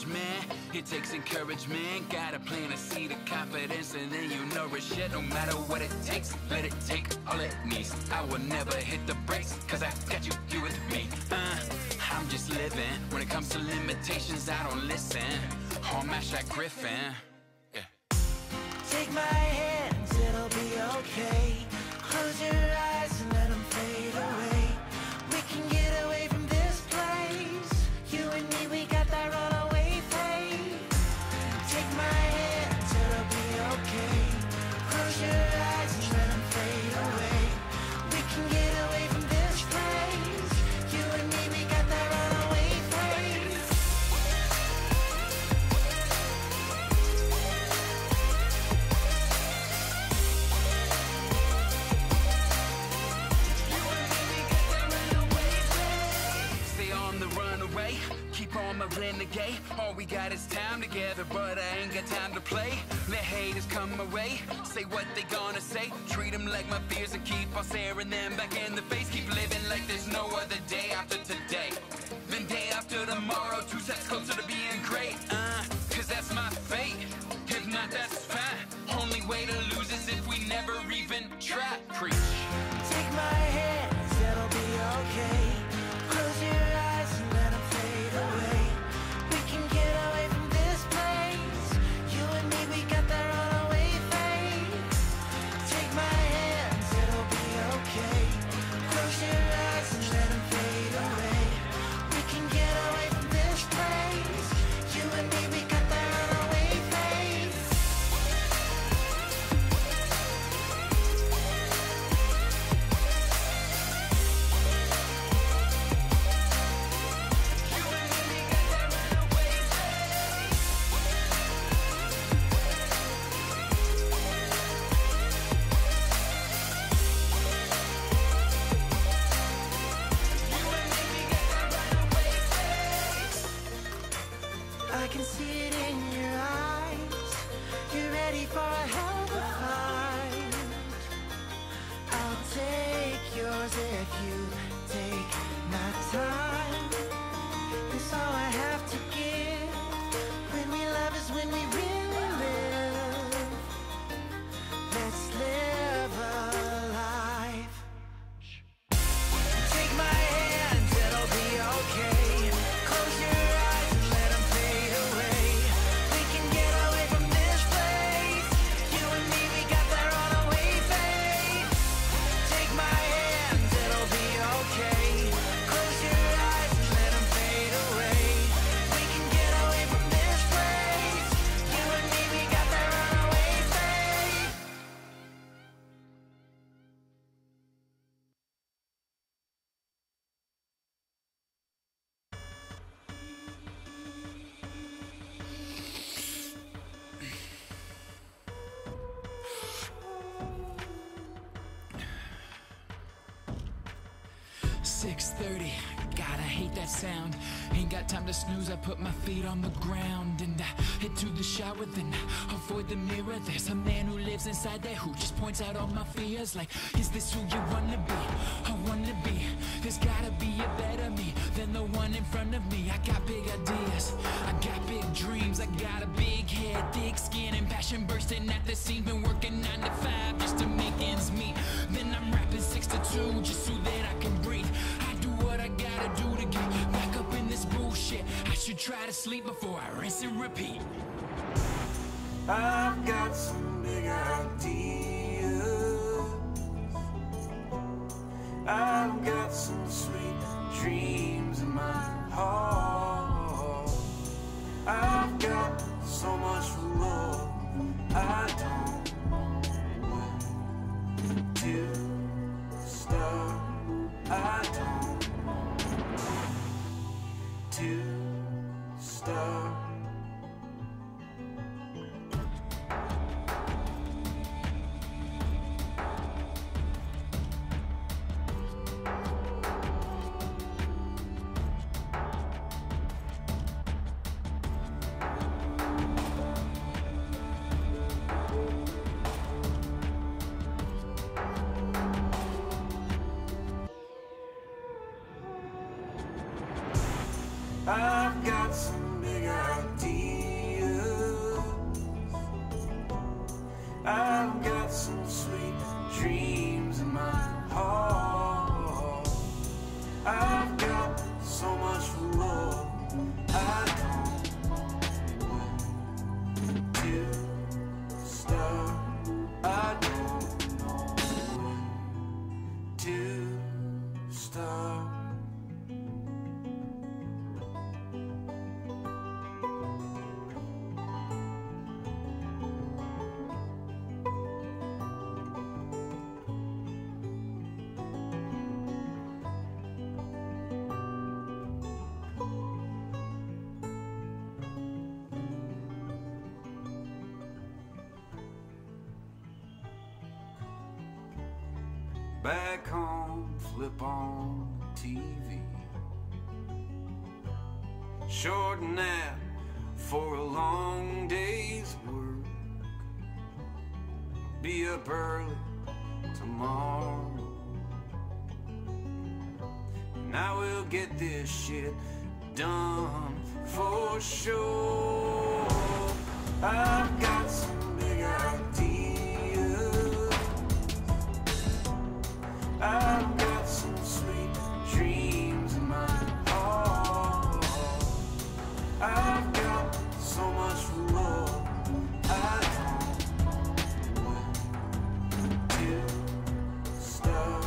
discouragement. It takes encouragement. Gotta plant a seed of confidence and then you nourish it. No matter what it takes, let it take all it needs. I will never hit the brakes, cause I got you, you with me. I'm just living. When it comes to limitations, I don't listen. All mash like Griffin. Yeah. Take my hands, it'll be okay. Close your eyes and let them fade away. We can get away from this place. You and me, we got that runaway faith. Take my hands, it'll be okay. Close your eyes and let them fade away. We can get away from this place. You and me, we got that runaway faith. Keep on my renegade. All we got is time together, but I ain't got time to play. Let haters come my way, say what they gonna say. Treat them like my fears and keep on staring them back in the face. Keep living like there's no other day after today. Then day after tomorrow, 2 steps closer to being great. Cause that's my fate. If not, that's fine. Only way to lose is if we never even try. Preach. Take my hands, it'll be okay. Close your eyes and let them fade away. We can get away from this place. You and me, we got that runaway faith. Take my hands, it'll be okay. Close your eyes and let them fade away. We can get away from this place. You and me, we got that runaway faith. I can see it in your eyes. You're ready for a hell of a fight. I'll take yours if you take my time. It's all I have to give. When we love is when we really live. Let's live a life. Take my hands, it'll be okay. Close your eyes and let them fade away. We can get away from this place. You and me, we got that runaway faith. Take my hands, it'll be okay. Close your eyes and let them fade away. We can get away from this place. You and me, we got that runaway faith. .30, God, I hate that sound. Ain't got time to snooze, I put my feet on the ground. And I head to the shower, then I avoid the mirror. There's a man who lives inside there who just points out all my fears. Like, is this who you wanna be? I wanna be. There's gotta be a better me than the one in front of me. I got big ideas, I got big dreams. I got a big head, thick skin, and passion bursting at the seams. Been working 9 to 5 just to make ends meet. Then I'm rapping 6 to 2 just so that I can breathe. I do what I gotta do to get back up in this bullshit. I should try to sleep before I rinse and repeat. I've got some big ideas. I've got some sweet dreams in my heart. I've got so much love. I don't know where to start. I don't know to start. I've got some big ideas. start. Back home, flip on TV. Short nap for a long day's work. Be up early tomorrow. And I will get this shit done for sure. I've got some big ideas. I've got some sweet dreams in my heart. I've got so much love. I don't know where to start.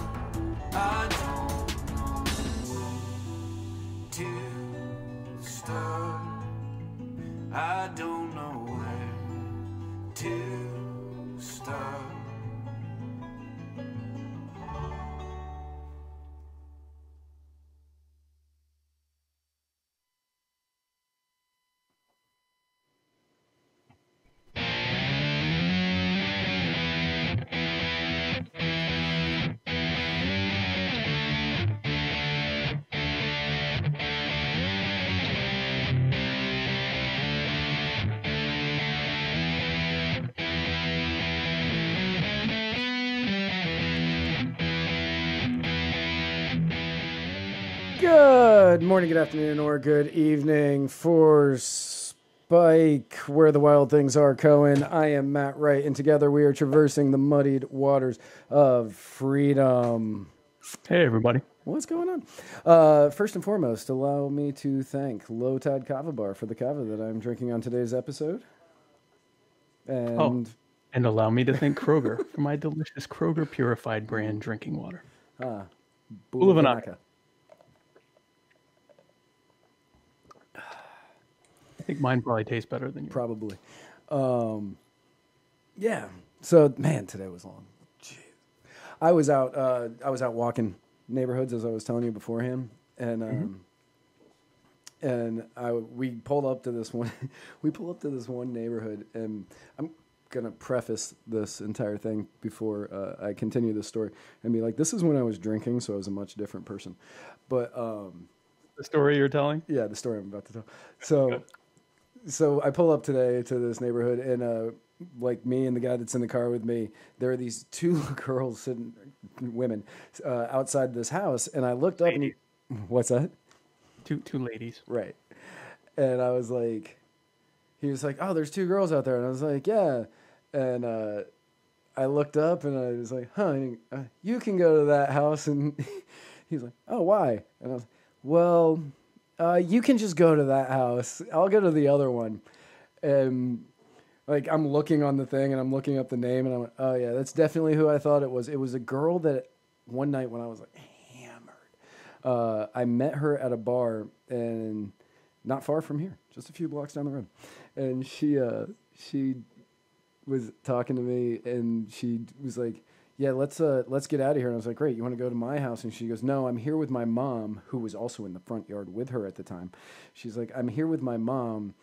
I don't know where to start. I don't know where to start. Good morning, good afternoon, or good evening for Spike, where the wild things are, Cohen. I am Matt Wright, and together we are traversing the muddied waters of freedom. Hey, everybody. What's going on? First and foremost, allow me to thank Low Tide Kava Bar for the kava that I'm drinking on today's episode. And And allow me to thank Kroger for my delicious Kroger Purified brand drinking water. Bulavanaka. I think mine probably tastes better than yours. Probably. Yeah. So, man, today was long. Jeez. I was out walking neighborhoods, as I was telling you beforehand, and we pulled up to this one. We pulled up to this one neighborhood, and I'm gonna preface this entire thing before I continue this story and be like, this is when I was drinking, so I was a much different person. But the story you're telling? Yeah, the story I'm about to tell. So I pull up today to this neighborhood, and like me and the guy that's in the car with me, there are these two girls, women, outside this house, and I looked up and what's that? Two ladies. Right. And I was like, he was like, oh, there's two girls out there. And I was like, yeah. And I looked up and I was like, you can go to that house. And he's like, oh, why? And I was like, well, you can just go to that house. I'll go to the other one. And like, I'm looking on the thing and I'm looking up the name and I'm like, oh yeah, that's definitely who I thought it was. It was a girl that one night when I was like hammered, I met her at a bar and not far from here, just a few blocks down the road. And she was talking to me and she was like, yeah, let's get out of here. And I was like, great, you want to go to my house? And she goes, no, I'm here with my mom, who was also in the front yard with her at the time. She's like, I'm here with my mom.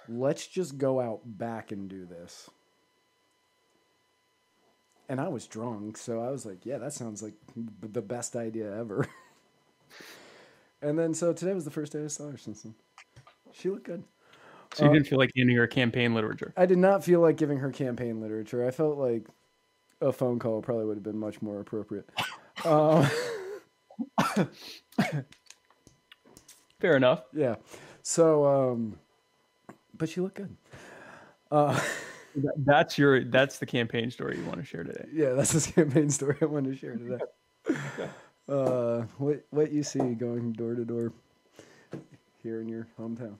Let's just go out back and do this. And I was drunk, so I was like, yeah, that sounds like the best idea ever. And then, so today was the first day I saw her since then. She looked good. So you didn't feel like handing her campaign literature? I did not feel like giving her campaign literature. I felt like a phone call probably would have been much more appropriate. Fair enough. Yeah. So, but she looked good. That's the campaign story you want to share today. Yeah, that's the campaign story I want to share today. Okay. What you see going door to door here in your hometown.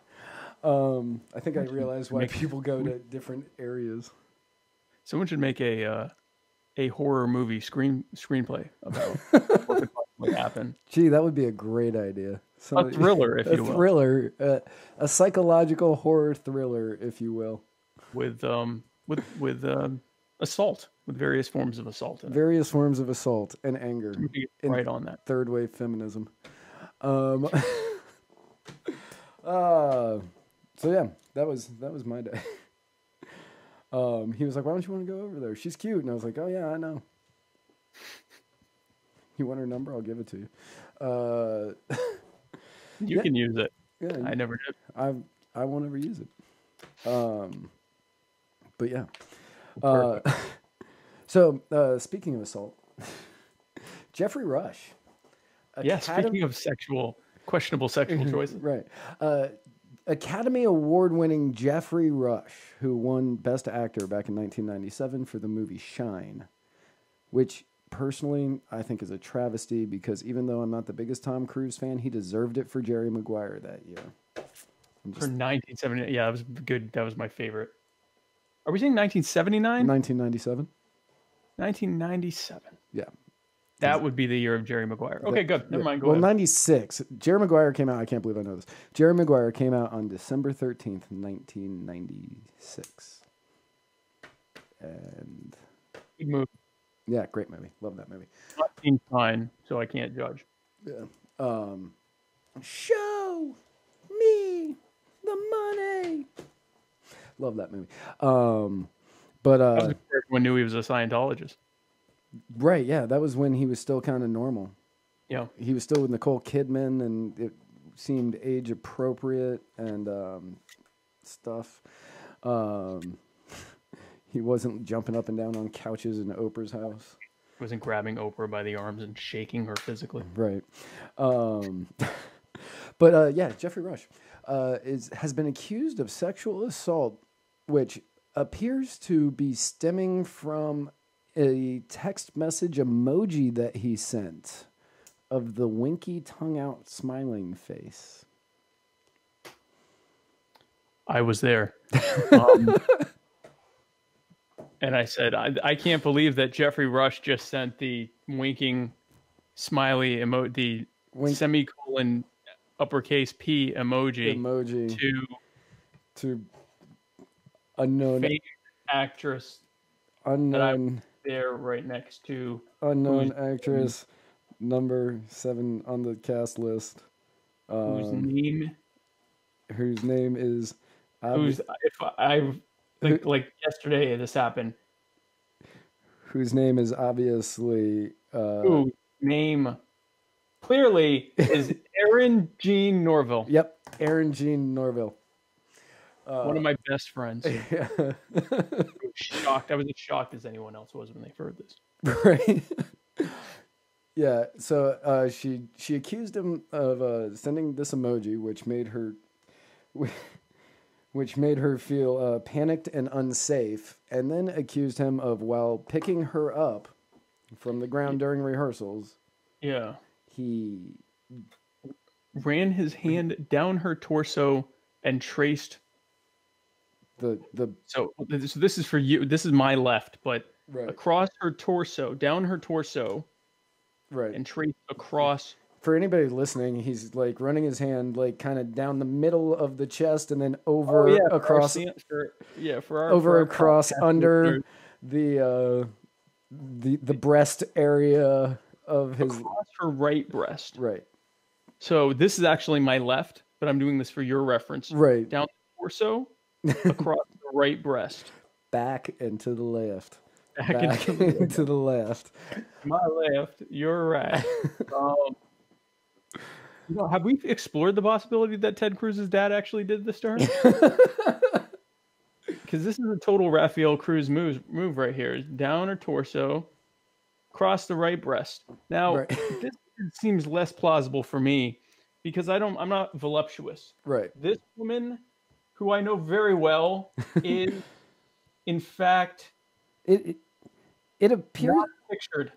I think I realized why people go to different areas. Someone should make a horror movie screenplay about what could possibly happen. often. Gee, that would be a great idea. A thriller, if you will. A thriller, a psychological horror thriller, if you will. With assault, with various forms of assault in it. Various forms of assault and anger. Right on that. Third wave feminism. So yeah, that was my day. He was like, "Why don't you want to go over there? She's cute." And I was like, "Oh yeah, I know. You want her number? I'll give it to you." You can use it. Yeah, I never did. I won't ever use it. But yeah. So speaking of assault, Jeffrey Rush. Speaking of questionable sexual choices. Right. Academy Award-winning Jeffrey Rush, who won Best Actor back in 1997 for the movie Shine, which personally I think is a travesty because even though I'm not the biggest Tom Cruise fan, he deserved it for Jerry Maguire that year. For 1970, yeah, that was good. That was my favorite. Are we saying 1979? 1997. 1997. Yeah. That would be the year of Jerry Maguire. Okay, good. Never mind. Go ahead. 96. Jerry Maguire came out. I can't believe I know this. Jerry Maguire came out on December 13th, 1996. And Good movie. yeah, great movie. Love that movie. Not seen Fine, so I can't judge. Yeah. Show me the money. Love that movie. But That was before everyone knew he was a Scientologist. right, yeah, that was when he was still kind of normal. Yeah. He was still with Nicole Kidman, and it seemed age appropriate and stuff. He wasn't jumping up and down on couches in Oprah's house. Wasn't grabbing Oprah by the arms and shaking her physically. Right. But yeah, Jeffrey Rush has been accused of sexual assault, which appears to be stemming from a text message emoji that he sent of the winky tongue out smiling face. I was there. And I said, I can't believe that Jeffrey Rush just sent the winking smiley emoji, the semicolon uppercase P emoji to unknown fake actress unknown there right next to unknown actress number 7 on the cast list, whose name is like yesterday this happened, whose name is obviously whose name clearly is Erin Jean Norville. Yep, Erin Jean Norville. One of my best friends. Yeah. Shocked. I was as shocked as anyone else was when they heard this. Right. Yeah. So she accused him of sending this emoji, which made her feel panicked and unsafe, and then accused him of, while picking her up from the ground during rehearsals, he ran his hand down her torso and traced So this is for you. This is my left, but across her torso, down her torso, right, and traced across. For anybody listening, he's like running his hand like kind of down the middle of the chest and then over across under the breast area of his across her right breast. Right. So this is actually my left, but I'm doing this for your reference. Right. Down the torso, across the right breast. Back and to the left. Back into the left. My left, your right. Have we explored the possibility that Ted Cruz's dad actually did this to her? Because this is a total Rafael Cruz move right here. Down her torso, across the right breast. Now, this seems less plausible for me because I'm not voluptuous. Right. This woman, who I know very well, is in fact it appears not pictured.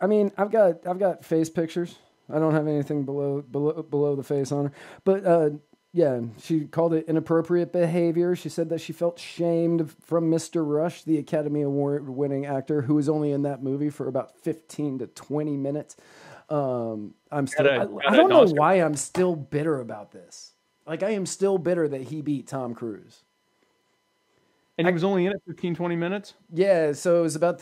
I mean, I've got face pictures. I don't have anything below the face on her. But yeah, she called it inappropriate behavior. She said that she felt shamed from Mr. Rush, the Academy Award winning actor, who was only in that movie for about 15 to 20 minutes. I'm still. I don't know why I'm still bitter about this. Like, I am still bitter that he beat Tom Cruise. And he was only in it 15, 20 minutes? Yeah, so it was about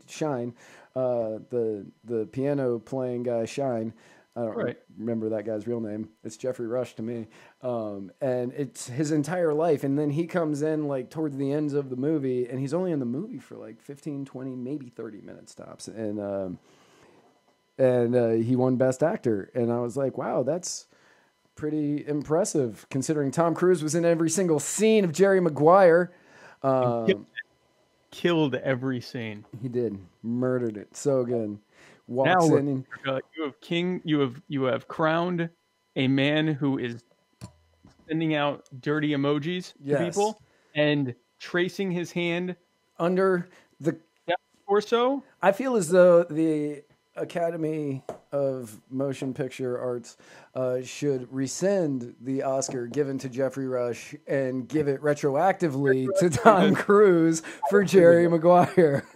Shine, the piano playing guy Shine. I don't remember that guy's real name. It's Jeffrey Rush to me. And it's his entire life. And then he comes in like towards the ends of the movie, and he's only in the movie for like 15, 20, maybe 30 minutes tops. And he won Best Actor. And I was like, wow, that's pretty impressive considering Tom Cruise was in every single scene of Jerry Maguire. Killed every scene. He did. Murdered it. So good. Walks in and you have crowned a man who is sending out dirty emojis to people and tracing his hand under the torso. I feel as though the Academy of Motion Picture Arts should rescind the Oscar given to Jeffrey Rush and give it retroactively to Tom Cruise for Jerry Maguire.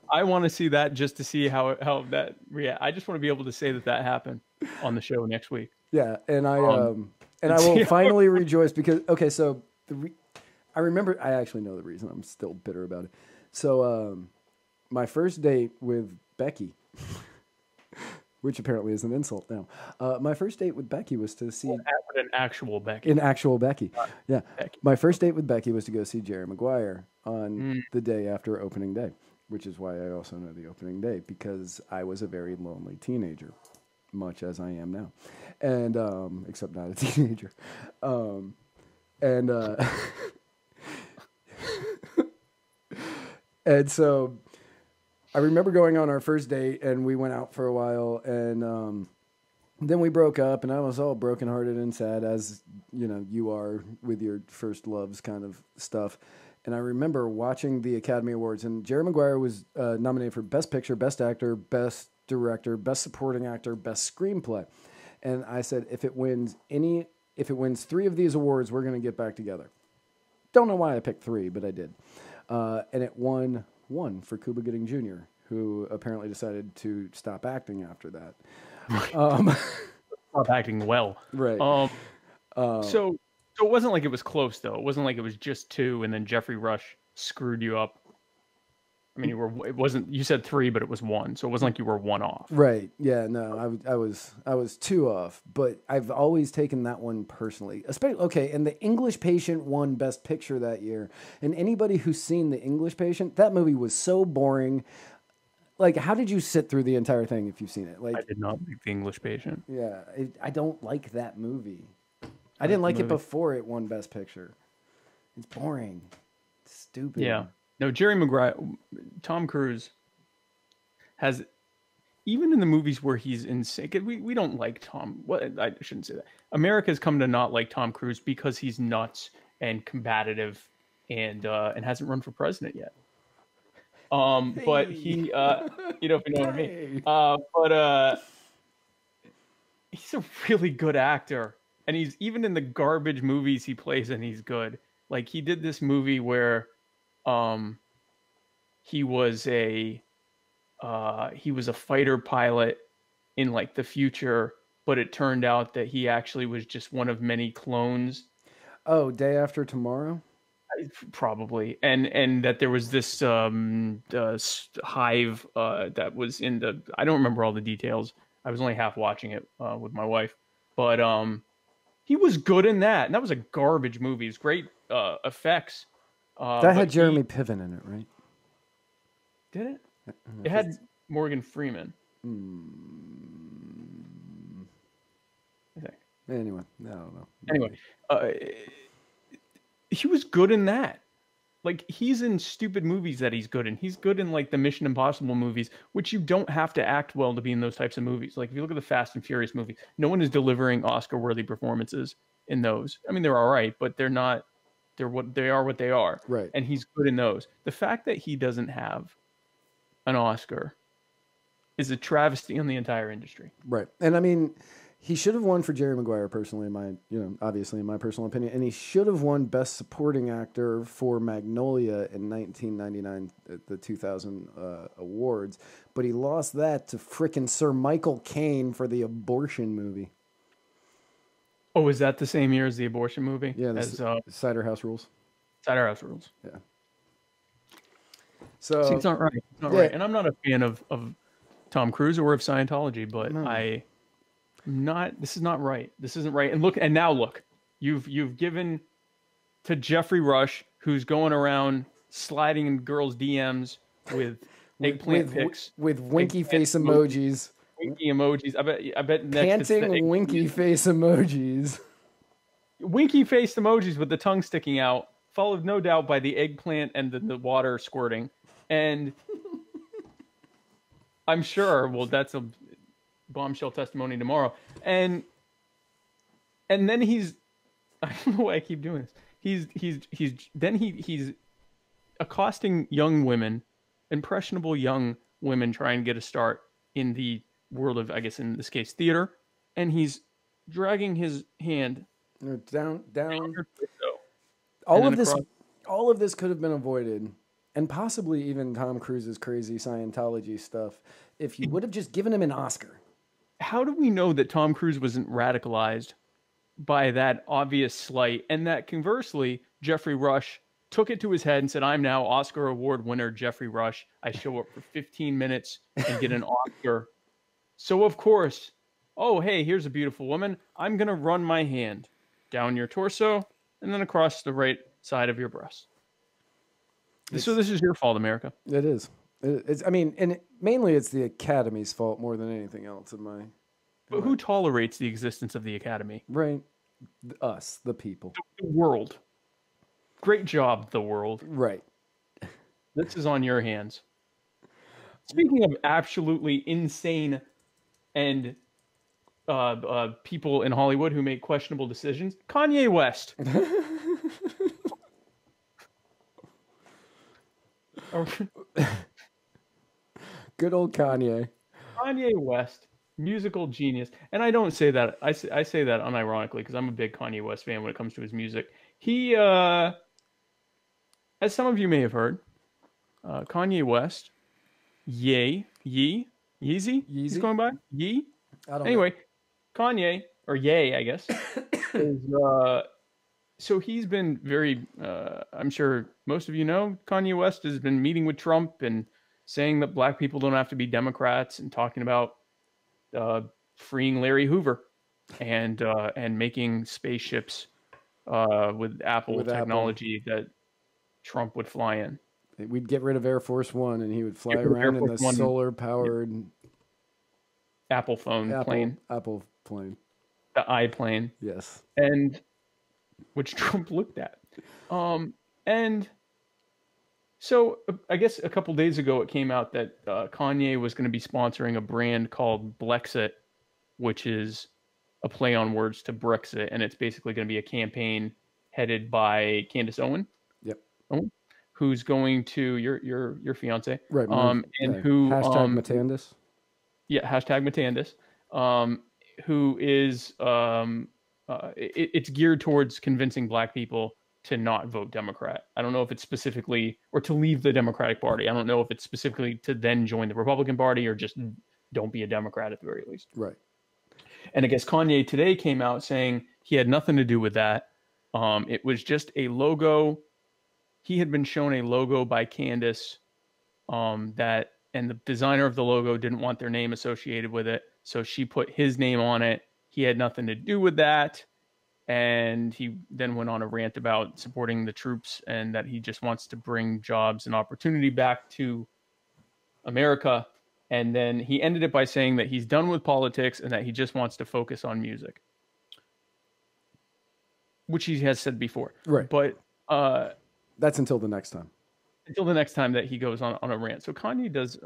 I want to see that just to see how that react. I just want to be able to say that happened on the show next week. Yeah, and I will finally rejoice because so I remember. I actually know the reason I'm still bitter about it. So my first date with Becky, which apparently is an insult now. My first date with Becky was to see an actual Becky. An actual Becky. Yeah. Becky. My first date with Becky was to go see Jerry Maguire on the day after opening day, which is why I also know the opening day, because I was a very lonely teenager, much as I am now. And except not a teenager. And so I remember going on our first date, and we went out for a while, and then we broke up, and I was all brokenhearted and sad, as you are with your first loves kind of stuff. And I remember watching the Academy Awards, and Jerry Maguire was nominated for Best Picture, Best Actor, Best Director, Best Supporting Actor, Best Screenplay. And I said, if it wins 3 of these awards, we're going to get back together. Don't know why I picked 3, but I did. And it won 1 for Cuba Gooding Jr., who apparently decided to stop acting after that. Stop acting well. Right. So it wasn't like it was close, though. It wasn't like it was just 2, and then Jeffrey Rush screwed you up. I mean, it wasn't. You said 3, but it was 1, so it wasn't like you were 1 off. Right? Yeah. No, I was 2 off, but I've always taken that one personally. Especially and The English Patient won Best Picture that year, and anybody who's seen The English Patient, that movie was so boring. Like, how did you sit through the entire thing if you've seen it? Like, I did not like The English Patient. Yeah, I don't like that movie. I didn't like it before it won Best Picture. It's boring. It's stupid. Yeah. No, Jerry Maguire, Tom Cruise has, even in the movies where he's insane, we don't like Tom. What I shouldn't say that. America's come to not like Tom Cruise because he's nuts and combative and hasn't run for president yet. But he, if you know what I mean. But he's a really good actor. And he's even in the garbage movies he plays in, he's good. Like, he did this movie where he was a fighter pilot in like the future, but it turned out that he actually was just one of many clones. Oh, Day After Tomorrow? Probably. And that there was this hive that was in the, I don't remember all the details. I was only half watching it with my wife, but he was good in that, and that was a garbage movie. It's great effects. That had Jeremy Piven in it, right? Did it? It had Morgan Freeman. I think. Anyway, I don't know. Anyway, he was good in that. Like, he's in stupid movies that he's good in. He's good in like the Mission Impossible movies, which you don't have to act well to be in those types of movies. Like, if you look at the Fast and Furious movie, no one is delivering Oscar-worthy performances in those. I mean, they're all right, but they're not. They're what they are. Right. And he's good in those. The fact that he doesn't have an Oscar is a travesty on the entire industry. Right. And I mean, He should have won for Jerry Maguire, personally, obviously in my personal opinion, and he should have won Best Supporting Actor for Magnolia in 1999 at the 2000 awards, but he lost that to frickin' Sir Michael Caine for the abortion movie. Oh, is that the same year as the abortion movie? Yeah, Cider House Rules. Cider House Rules. Yeah. So see, it's not right. It's not right. And I'm not a fan of Tom Cruise or of Scientology, but this is not right. This isn't right. And now look, you've given to Jeffrey Rush, who's going around sliding in girls' DMs with eggplant pics. With winky face emojis. Winky emojis. I bet next panting winky face emojis. Winky face emojis with the tongue sticking out, followed no doubt by the eggplant and the water squirting. And I'm sure, well, that's a bombshell testimony tomorrow. And then I don't know why I keep doing this. He's accosting young women, impressionable young women trying to get a start in the world of, I guess in this case, theater. And he's dragging his hand down. All of this could have been avoided. And possibly even Tom Cruise's crazy Scientology stuff, if you would have just given him an Oscar. How do we know that Tom Cruise wasn't radicalized by that obvious slight, and that conversely, Jeffrey Rush took it to his head and said, I'm now Oscar Award winner Jeffrey Rush. I show up for 15 minutes and get an Oscar. So of course, oh, hey, here's a beautiful woman. I'm going to run my hand down your torso and then across the right side of your breast. So this is your fault, America. It is. Mainly it's the Academy's fault more than anything else. But who tolerates the existence of the Academy? Right. Us, the people. The world. Great job, the world. Right. This is on your hands. Speaking of absolutely insane and people in Hollywood who make questionable decisions, Kanye West. Good old Kanye. Kanye West, musical genius. And I don't say that. I say that unironically because I'm a big Kanye West fan when it comes to his music. He, as some of you may have heard, Kanye West, Yeezy? He's going by? Yee? I don't anyway, know. Kanye, or Ye, I guess, is, so he's been very, I'm sure most of you know, Kanye West has been meeting with Trump and saying that black people don't have to be Democrats and talking about freeing Larry Hoover and making spaceships with Apple technology that Trump would fly in. We'd get rid of Air Force One and he would fly around in the solar-powered Apple plane. Apple plane. The iPlane. Yes. And which Trump looked at. And so I guess a couple days ago it came out that Kanye was going to be sponsoring a brand called Blexit, which is a play on words to Brexit, and it's basically going to be a campaign headed by Candace Owen. Yep. Who's going to your fiance. Right. And who #Matandis. Yeah, #Matandis. Who is it's geared towards convincing black people to not vote Democrat. I don't know if it's specifically, or to leave the Democratic Party. I don't know if it's specifically to then join the Republican Party or just don't be a Democrat at the very least. Right. And I guess Kanye today came out saying he had nothing to do with that. It was just a logo. He had been shown a logo by Candace and the designer of the logo didn't want their name associated with it. So she put his name on it. He had nothing to do with that. And he then went on a rant about supporting the troops and that he just wants to bring jobs and opportunity back to America. And then he ended it by saying that he's done with politics and that he just wants to focus on music, which he has said before. Right. But that's until the next time. Until the next time that he goes on a rant. So Kanye does,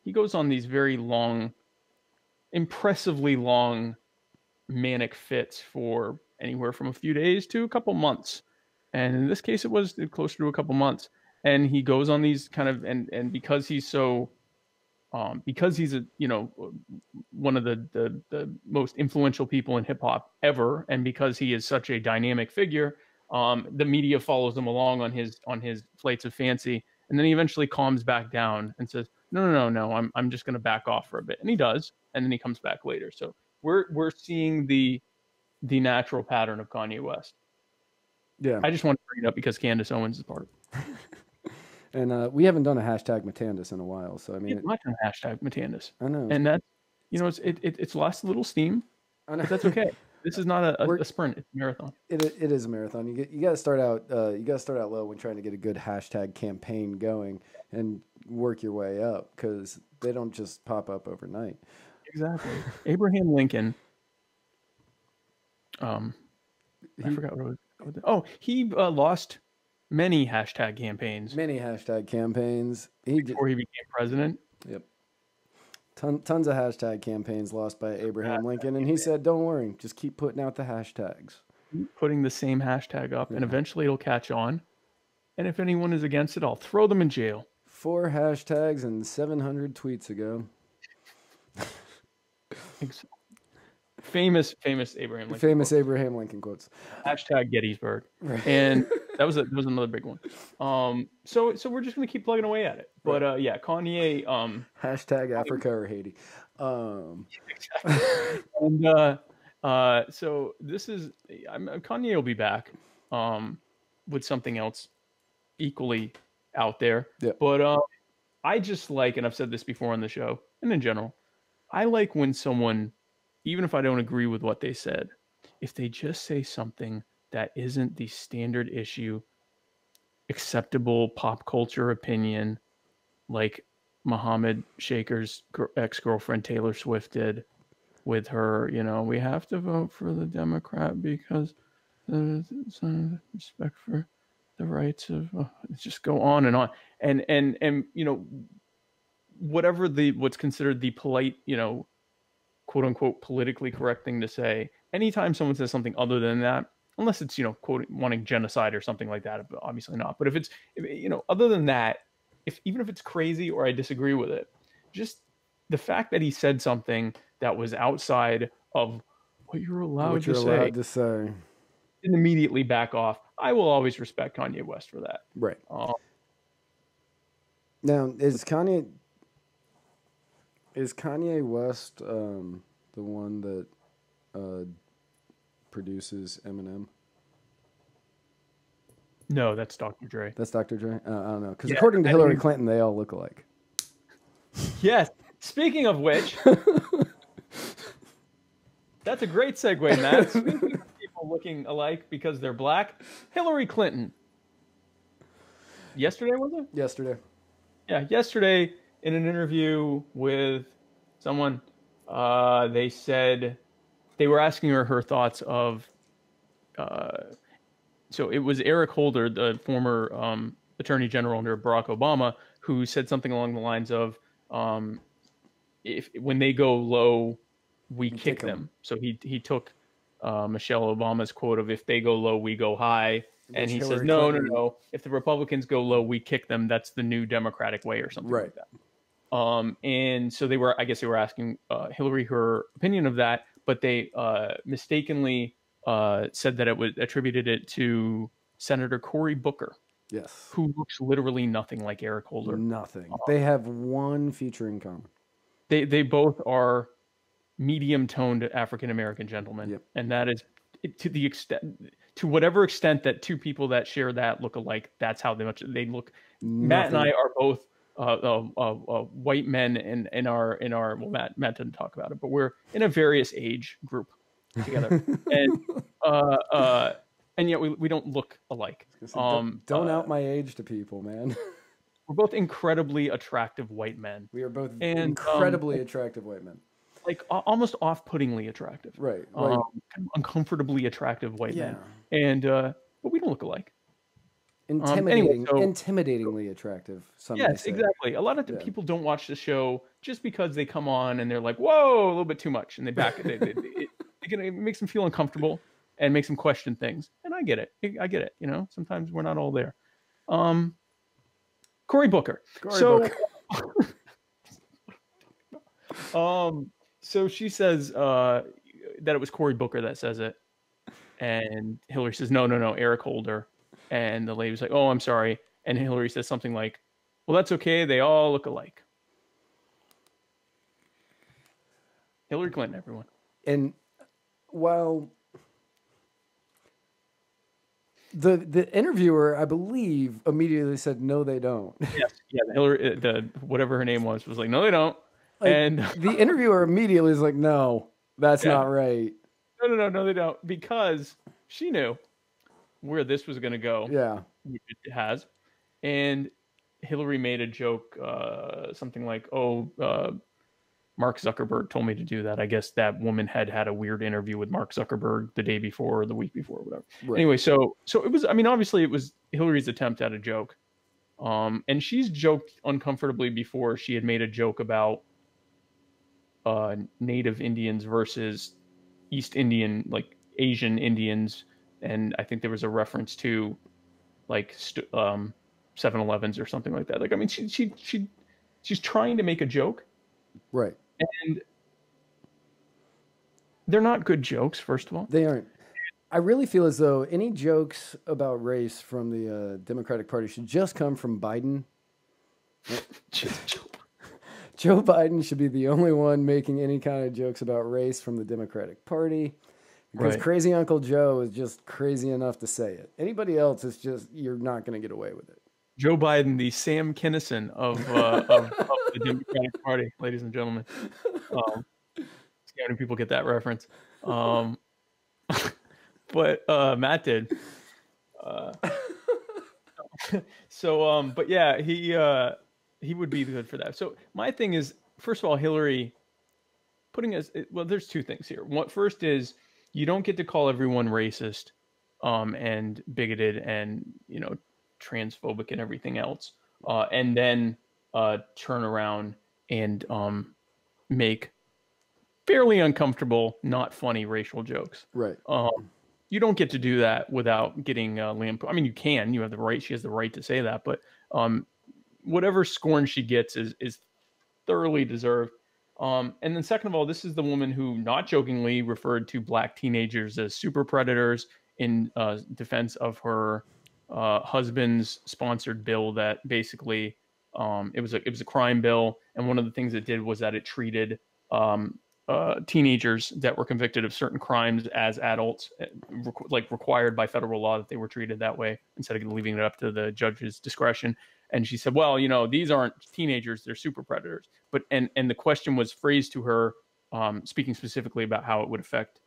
he goes on these very long, impressively long manic fits for anywhere from a few days to a couple months. And in this case, it was closer to a couple months. And he goes on these kind of, and because he's so because he's one of the most influential people in hip hop ever, and because he is such a dynamic figure, the media follows him along on his flights of fancy, and then he eventually calms back down and says, no, I'm just going to back off for a bit, and he does, and then he comes back later. So we're seeing the natural pattern of Kanye West. Yeah, I just want to bring it up because Candace Owens is part of it. And we haven't done a hashtag Matandis in a while, so I mean, not done hashtag Matandis. I know, and that's it's lost a little steam, but that's okay. This is not a sprint; it's a marathon. It is a marathon. You got to start out. You got to start out low when trying to get a good hashtag campaign going, and work your way up because they don't just pop up overnight. Exactly. Abraham Lincoln. I forgot what it was. Oh, he lost many hashtag campaigns. Before he became president. Yep. Tons of hashtag campaigns lost by Abraham Lincoln, and he said, "Don't worry, just keep putting out the hashtags, putting the same hashtag up, and eventually it'll catch on. And if anyone is against it, I'll throw them in jail." 4 hashtags and 700 tweets ago. Famous Abraham Lincoln. Famous quotes. Abraham Lincoln quotes. Hashtag Gettysburg, and that was another big one. So we're just gonna keep plugging away at it. But yeah, Kanye. Hashtag Africa or Haiti. Exactly. And so this is Kanye will be back with something else equally out there. Yeah. But I just like, and I've said this before on the show and in general, I like when someone, even if I don't agree with what they said, if they just say something that isn't the standard issue, acceptable pop culture opinion, like Mohammed Shaker's ex-girlfriend Taylor Swift did with her, we have to vote for the Democrat because there's respect for the rights of, just go on and on. And whatever what's considered the polite, quote unquote politically correct thing to say, anytime someone says something other than that, unless it's quote wanting genocide or something like that, obviously not, but if it's other than that, even if it's crazy or I disagree with it, just the fact that he said something that was outside of what you're allowed to say and immediately back off, I will always respect Kanye West for that. Right. Now, is Kanye West the one that produces Eminem? No, that's Dr. Dre. That's Dr. Dre? I don't know. Because according to Hillary Clinton, they all look alike. Yes. Speaking of which, that's a great segue, Matt. Speaking of people looking alike because they're black, Hillary Clinton. Yesterday, was it? Yesterday. Yeah, yesterday in an interview with someone, they said they were asking her thoughts of. So it was Eric Holder, the former Attorney General under Barack Obama, who said something along the lines of, when they go low, we kick them. So he took Michelle Obama's quote of, if they go low, we go high. And he says, no. If the Republicans go low, we kick them. That's the new Democratic way or something like that. And so they were asking Hillary her opinion of that, but they mistakenly said that attributed it to Senator Cory Booker. Yes. Who looks literally nothing like Eric Holder. Nothing. They have one feature in common. They both are medium-toned African-American gentlemen. Yep. And that is to whatever extent that two people that share that look alike, that's how they look. Nothing. Matt and I are both white men in our well, Matt didn't talk about it, but we're in a various age group together. And yet we don't look alike. Don't out my age to people, man. We're both incredibly attractive white men. We are both incredibly attractive white men. Like almost off-puttingly attractive. Right. Uncomfortably attractive white men. And but we don't look alike. Intimidatingly attractive. Yes, exactly. A lot of people don't watch the show just because they come on and they're like, "Whoa, a little bit too much," and they back it. It makes them feel uncomfortable and makes them question things. And I get it. Sometimes we're not all there. Cory Booker. So she says that it was Cory Booker that says it, and Hillary says no, Eric Holder, and the lady was like, oh, I'm sorry, and Hillary says something like, well, that's okay, they all look alike. Hillary Clinton, everyone. And while the interviewer, I believe, immediately said, no, they don't. Yes, yeah, Hillary, whatever her name was like, no, they don't. Like, and the interviewer immediately is like, no, that's not right. No, they don't, because she knew where this was going to go. Yeah, which it has. And Hillary made a joke, something like, Mark Zuckerberg told me to do that. I guess that woman had a weird interview with Mark Zuckerberg the day before or the week before, or whatever. Right. Anyway, so it was, I mean, obviously it was Hillary's attempt at a joke. And she's joked uncomfortably before. She had made a joke about Native Indians versus East Indian, like Asian Indians. And I think there was a reference to like 7-Elevens or something like that. Like, I mean, she's trying to make a joke. Right. And they're not good jokes, first of all. They aren't. I really feel as though any jokes about race from the Democratic Party should just come from Biden. Joe Biden should be the only one making any kind of jokes about race from the Democratic Party. Because Crazy Uncle Joe is just crazy enough to say it. Anybody else is just, you're not going to get away with it. Joe Biden, the Sam Kinison of the Democratic Party, ladies and gentlemen. See how many people get that reference. But Matt did. But yeah, he would be good for that. So my thing is, first of all, Hillary putting us, well, there's two things here. First is, you don't get to call everyone racist and bigoted and, transphobic and everything else, and then turn around and make fairly uncomfortable, not funny racial jokes. Right. You don't get to do that without getting lampooned. I mean, you can. You have the right. She has the right to say that. But whatever scorn she gets is thoroughly deserved. And then second of all, this is the woman who, not jokingly, referred to black teenagers as super predators in defense of her husband's sponsored bill that basically it was a crime bill, and one of the things it did was that it treated teenagers that were convicted of certain crimes as adults, like required by federal law that they were treated that way instead of leaving it up to the judge's discretion. And she said, well, these aren't teenagers, they're super predators. But and the question was phrased to her, speaking specifically about how it would affect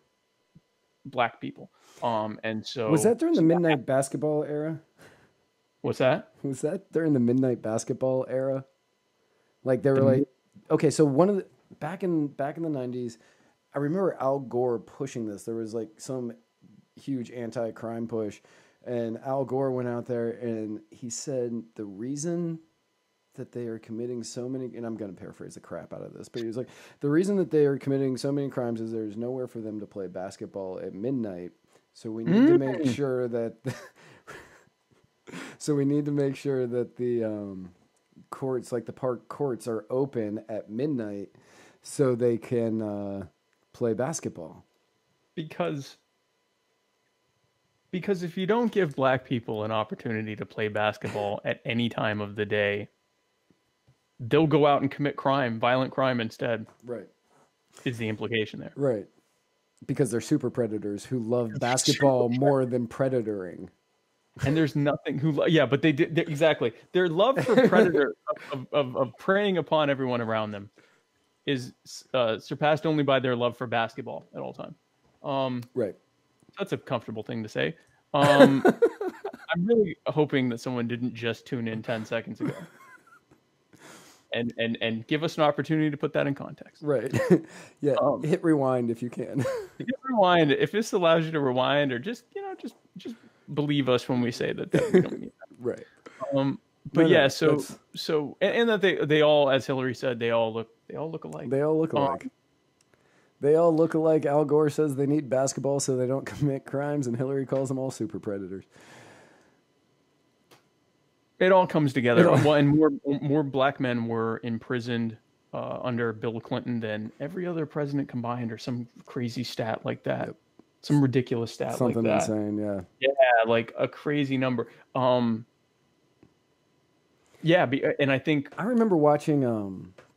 black people. And so was that during the midnight basketball era? What's that? Was that during the midnight basketball era? Like they were like, okay, so one of the back in the 90s, I remember Al Gore pushing this. There was like some huge anti-crime push, and Al Gore went out there and he said the reason that they are committing so many, and I'm going to paraphrase the crap out of this, but he was like, the reason that they are committing so many crimes is there's nowhere for them to play basketball at midnight. So we need to make sure that the courts, like the park courts, are open at midnight so they can play basketball. Because if you don't give black people an opportunity to play basketball at any time of the day, they'll go out and commit violent crime instead. Right. Is the implication there. Right. Because they're super predators who love basketball more than predatoring. And there's nothing but they did exactly. Their love for predator of preying upon everyone around them is surpassed only by their love for basketball at all time. Right. That's a comfortable thing to say. I'm really hoping that someone didn't just tune in 10 seconds ago. And give us an opportunity to put that in context. Right. Yeah. Hit rewind if you can. Hit rewind if this allows you to rewind, or just believe us when we say that we don't mean that. Right. So that they all, as Hillary said, they all look alike. They all look alike. They all look alike. Al Gore says they need basketball so they don't commit crimes, and Hillary calls them all super predators. It all comes together. And more black men were imprisoned under Bill Clinton than every other president combined, or some crazy stat like that. Yep. Some ridiculous stat Something like that. Insane, yeah. Yeah, like a crazy number. Yeah, and I think I remember watching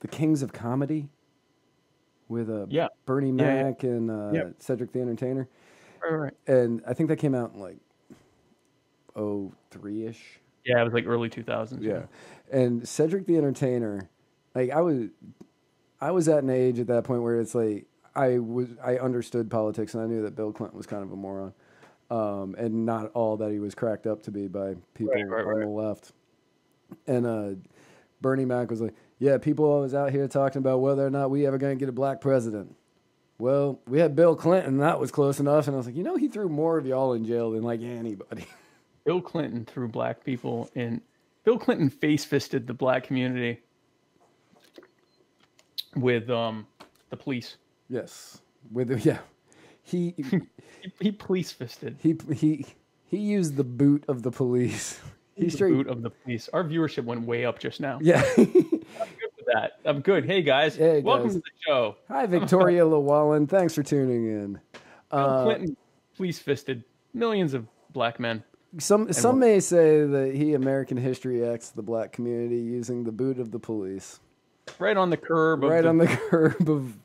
The Kings of Comedy with Bernie Mac and Cedric the Entertainer. Right. And I think that came out in like 03-ish. Yeah, it was like early 2000s. Yeah. And Cedric the Entertainer, like I was at an age at that point where it's like I understood politics and I knew that Bill Clinton was kind of a moron. And not all that he was cracked up to be by people on the left. And Bernie Mac was like, yeah, people always out here talking about whether or not we ever going to get a black president. Well, we had Bill Clinton, and that was close enough. And I was like, he threw more of y'all in jail than like anybody. Bill Clinton threw black people in. Bill Clinton face-fisted the black community with the police. Yes. He police-fisted. He used the boot of the police. Boot of the police. Our viewership went way up just now. Yeah. I'm good with that. I'm good. Hey, guys. Welcome to the show. Hi, Victoria Llewellyn. Thanks for tuning in. Bill Clinton police-fisted millions of black men. Some may say that he American History X the black community using the boot of the police. Right on the curb. On the curb of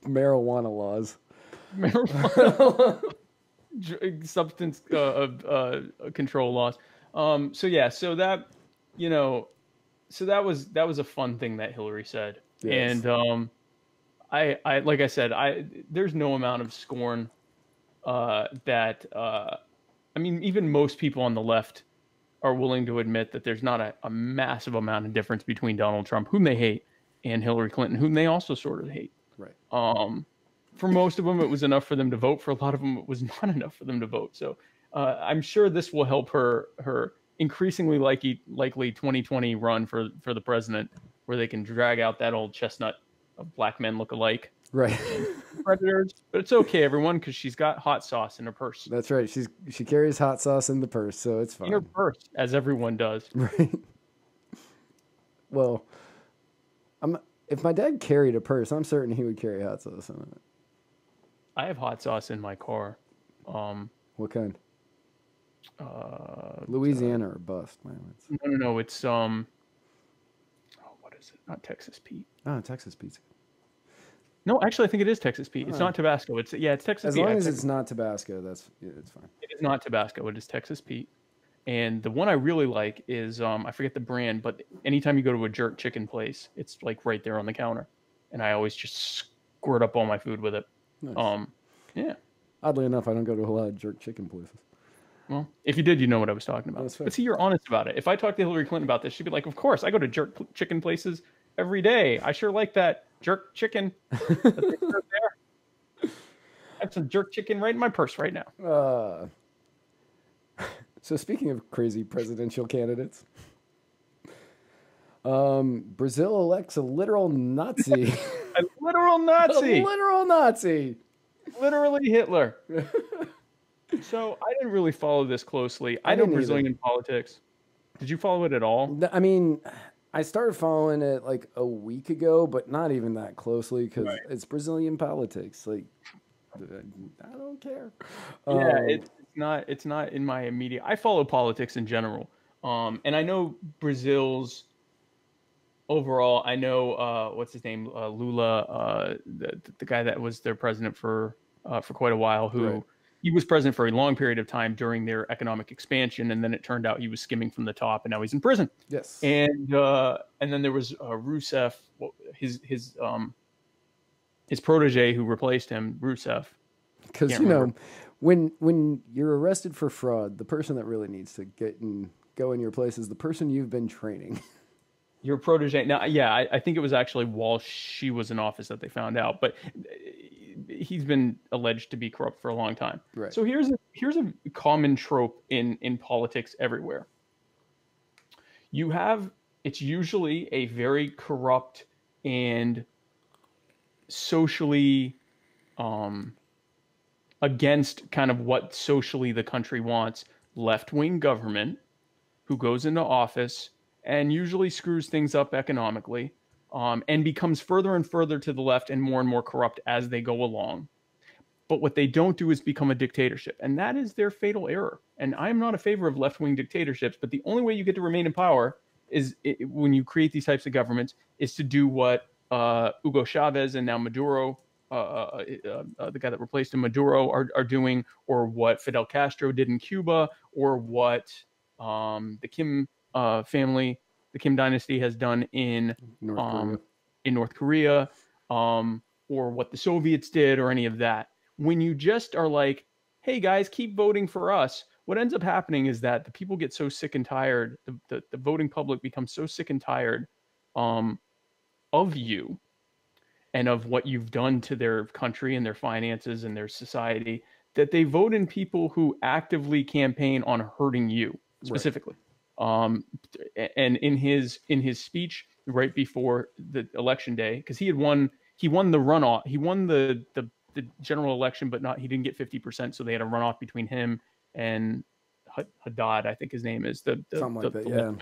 marijuana laws. Substance control laws. So that was a fun thing that Hillary said. Yes. And I like I said, there's no amount of scorn that I mean, even most people on the left are willing to admit that there's not a massive amount of difference between Donald Trump, whom they hate, and Hillary Clinton, whom they also sort of hate. Right. For most of them, it was enough for them to vote. For a lot of them, it was not enough for them to vote. So I'm sure this will help her increasingly likely 2020 run for the president, where they can drag out that old chestnut of black men look alike. Right. Predators. But it's okay, everyone, because she's got hot sauce in her purse. That's right. She carries hot sauce in the purse, so it's fine. In her purse, as everyone does. Right. Well, if my dad carried a purse, I'm certain he would carry hot sauce in it. I have hot sauce in my car. What kind? Louisiana or bust, man. No. It's what is it? Not Texas Pete. Oh, Texas Pete's. No, actually, I think it is Texas Pete. It's not Tabasco. It's Texas as Pete. As long as it's not Tabasco, it's fine. It is not Tabasco. It is Texas Pete. And the one I really like is I forget the brand, but anytime you go to a jerk chicken place, it's like right there on the counter, and I always just squirt up all my food with it. Nice. Yeah. Oddly enough, I don't go to a lot of jerk chicken places. Well, if you did, you know what I was talking about. But see, you're honest about it. If I talked to Hillary Clinton about this, she'd be like, "Of course, I go to jerk chicken places every day. I sure like that jerk chicken." I have some jerk chicken right in my purse right now. So speaking of crazy presidential candidates, Brazil elects a literal Nazi. A literal Nazi. A literal Nazi. Literally Hitler. So I didn't really follow this closely. I know Brazilian politics. Did you follow it at all? I mean, I started following it like a week ago, but not even that closely because it's Brazilian politics. Like, I don't care. Yeah, it's not in my immediate. I follow politics in general, and I know Brazil's overall. I know what's his name, Lula, the guy that was their president for quite a while, who he was president for a long period of time during their economic expansion, and then it turned out he was skimming from the top, and now he's in prison. Yes, and then there was Rousseff, his protege who replaced him, Rousseff. Because when you're arrested for fraud, the person that really needs to go in your place is the person you've been training. Your protege. Now, yeah, I think it was actually while she was in office that they found out, but he's been alleged to be corrupt for a long time. Right. So here's a common trope in politics everywhere. It's usually a very corrupt and socially against kind of what socially the country wants, left-wing government who goes into office and usually screws things up economically, and becomes further and further to the left and more corrupt as they go along. But what they don't do is become a dictatorship. And that is their fatal error. And I'm not a favor of left-wing dictatorships, but the only way you get to remain in power is when you create these types of governments is to do what Hugo Chavez and now Maduro, the guy that replaced him, Maduro, are doing, or what Fidel Castro did in Cuba, or what the Kim family, the Kim dynasty has done in North Korea, or what the Soviets did, or any of that. When you just are like, hey guys, keep voting for us, what ends up happening is that the people get so sick and tired, the voting public becomes so sick and tired of you and of what you've done to their country and their finances and their society, that they vote in people who actively campaign on hurting you specifically. Right. And in his speech right before the election day, because he won the runoff, he won the general election, but he didn't get 50%. So they had a runoff between him and Haddad, I think his name is something like that. Yeah.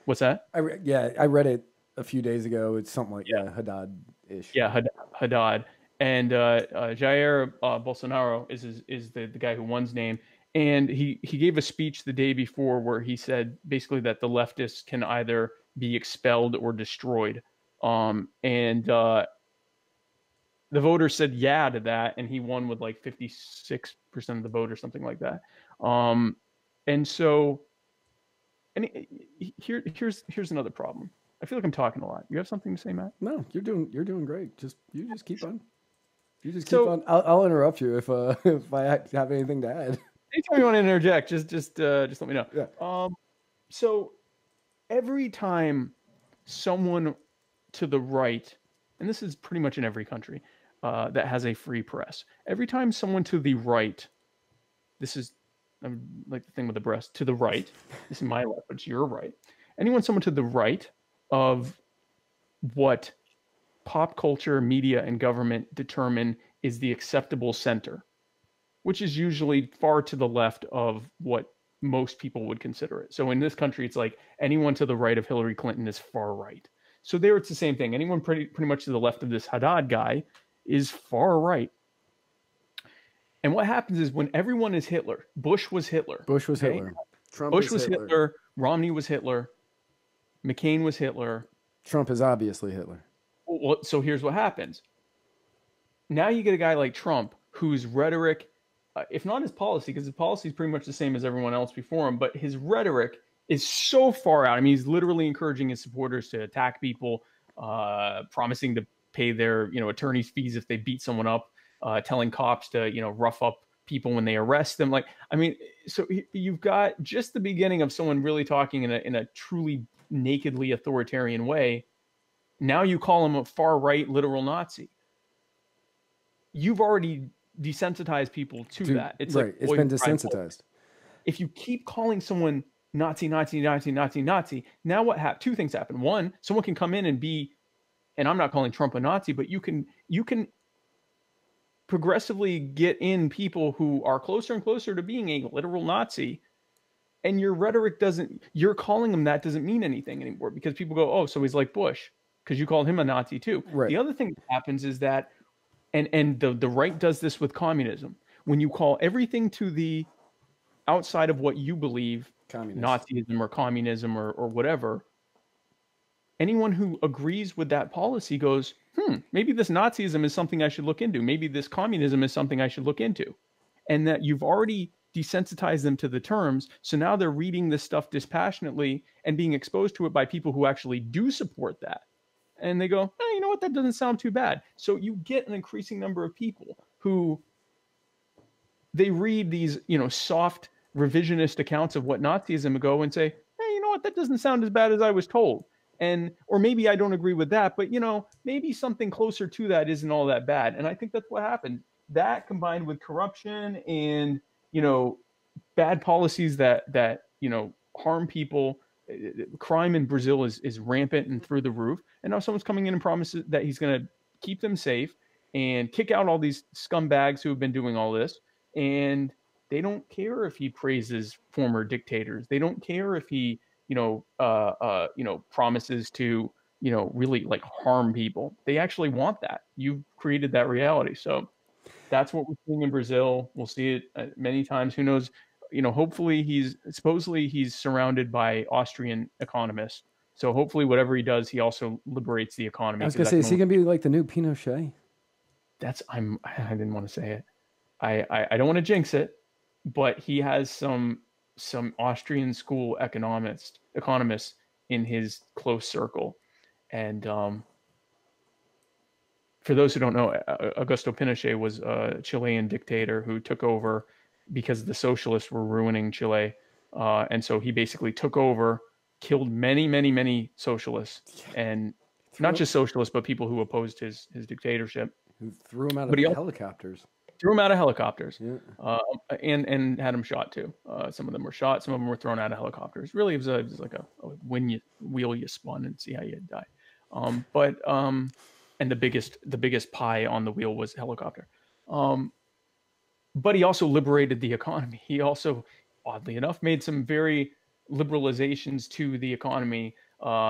What's that? I read it a few days ago. It's something like Haddad-ish. Yeah, Haddad. And Jair Bolsonaro is the guy who won's name. And he gave a speech the day before where he said basically that the leftists can either be expelled or destroyed. The voters said yeah to that, and he won with like 56% of the vote or something like that. Here's another problem. I feel like I'm talking a lot. You have something to say, Matt? No, you're doing great. You just keep on. You just keep on. I'll interrupt you if I have anything to add. Anytime you want to interject, just let me know. Yeah. So every time someone to the right, and this is pretty much in every country that has a free press, every time someone to the right, this is like the thing with the breast, to the right, this is my left, but it's your right. Someone to the right of what pop culture, media, and government determine is the acceptable center, which is usually far to the left of what most people would consider it. So in this country, it's like anyone to the right of Hillary Clinton is far right. So there it's the same thing. Anyone pretty much to the left of this Haddad guy is far right. And what happens is when everyone is Hitler, Bush was Hitler. Trump Bush was Hitler. Romney was Hitler. McCain was Hitler. Trump is obviously Hitler. Well, so here's what happens. Now you get a guy like Trump whose rhetoric, if not his policy, because his policy is pretty much the same as everyone else before him, but his rhetoric is so far out. I mean, he's literally encouraging his supporters to attack people, promising to pay their, attorney's fees if they beat someone up, telling cops to, rough up people when they arrest them. Like, I mean, so you've got just the beginning of someone really talking in a truly nakedly authoritarian way. Now you call him a far right literal Nazi. You've already desensitized people to that. It's right. Like, it's been desensitized. If you keep calling someone Nazi, now what happens? Two things happen. One, someone can come in and be, and I'm not calling Trump a Nazi, but you can progressively get in people who are closer and closer to being a literal Nazi, and your rhetoric you're calling them that doesn't mean anything anymore because people go, oh, so he's like Bush because you called him a Nazi too. Right. The other thing that happens is that, and the right does this with communism. When you call everything to the outside of what you believe, Nazism or communism or whatever, anyone who agrees with that policy goes, maybe this Nazism is something I should look into. Maybe this communism is something I should look into. And that you've already desensitized them to the terms. So now they're reading this stuff dispassionately and being exposed to it by people who actually do support that. And they go, you know what? That doesn't sound too bad. So you get an increasing number of people who they read these, soft revisionist accounts of what Nazism go and say, hey, you know what? That doesn't sound as bad as I was told. Or maybe I don't agree with that, but maybe something closer to that isn't all that bad. And I think that's what happened. That combined with corruption and, bad policies that harm people. Crime in Brazil is rampant and through the roof. And now someone's coming in and promises that he's going to keep them safe and kick out all these scumbags who have been doing all this. And they don't care if he praises former dictators. They don't care if he, promises to, really like harm people. They actually want that. You've created that reality. So that's what we're seeing in Brazil. We'll see it many times. Who knows? Hopefully supposedly he's surrounded by Austrian economists. So hopefully whatever he does, he also liberates the economy. I was gonna say, is he gonna be like the new Pinochet? I didn't want to say it. I don't want to jinx it, but he has some Austrian school economists in his close circle. And for those who don't know, Augusto Pinochet was a Chilean dictator who took over because the socialists were ruining Chile. And so he basically took over, killed many, many, many socialists, and not just socialists, but people who opposed his dictatorship. Who threw him out of helicopters. Threw him out of helicopters. Yeah. And had him shot too. Some of them were shot. Some of them were thrown out of helicopters. Really, it was like a when you wheel, you spun and see how you die. And the biggest pie on the wheel was helicopter. But he also liberated the economy. He also, oddly enough, made some very liberalizations to the economy,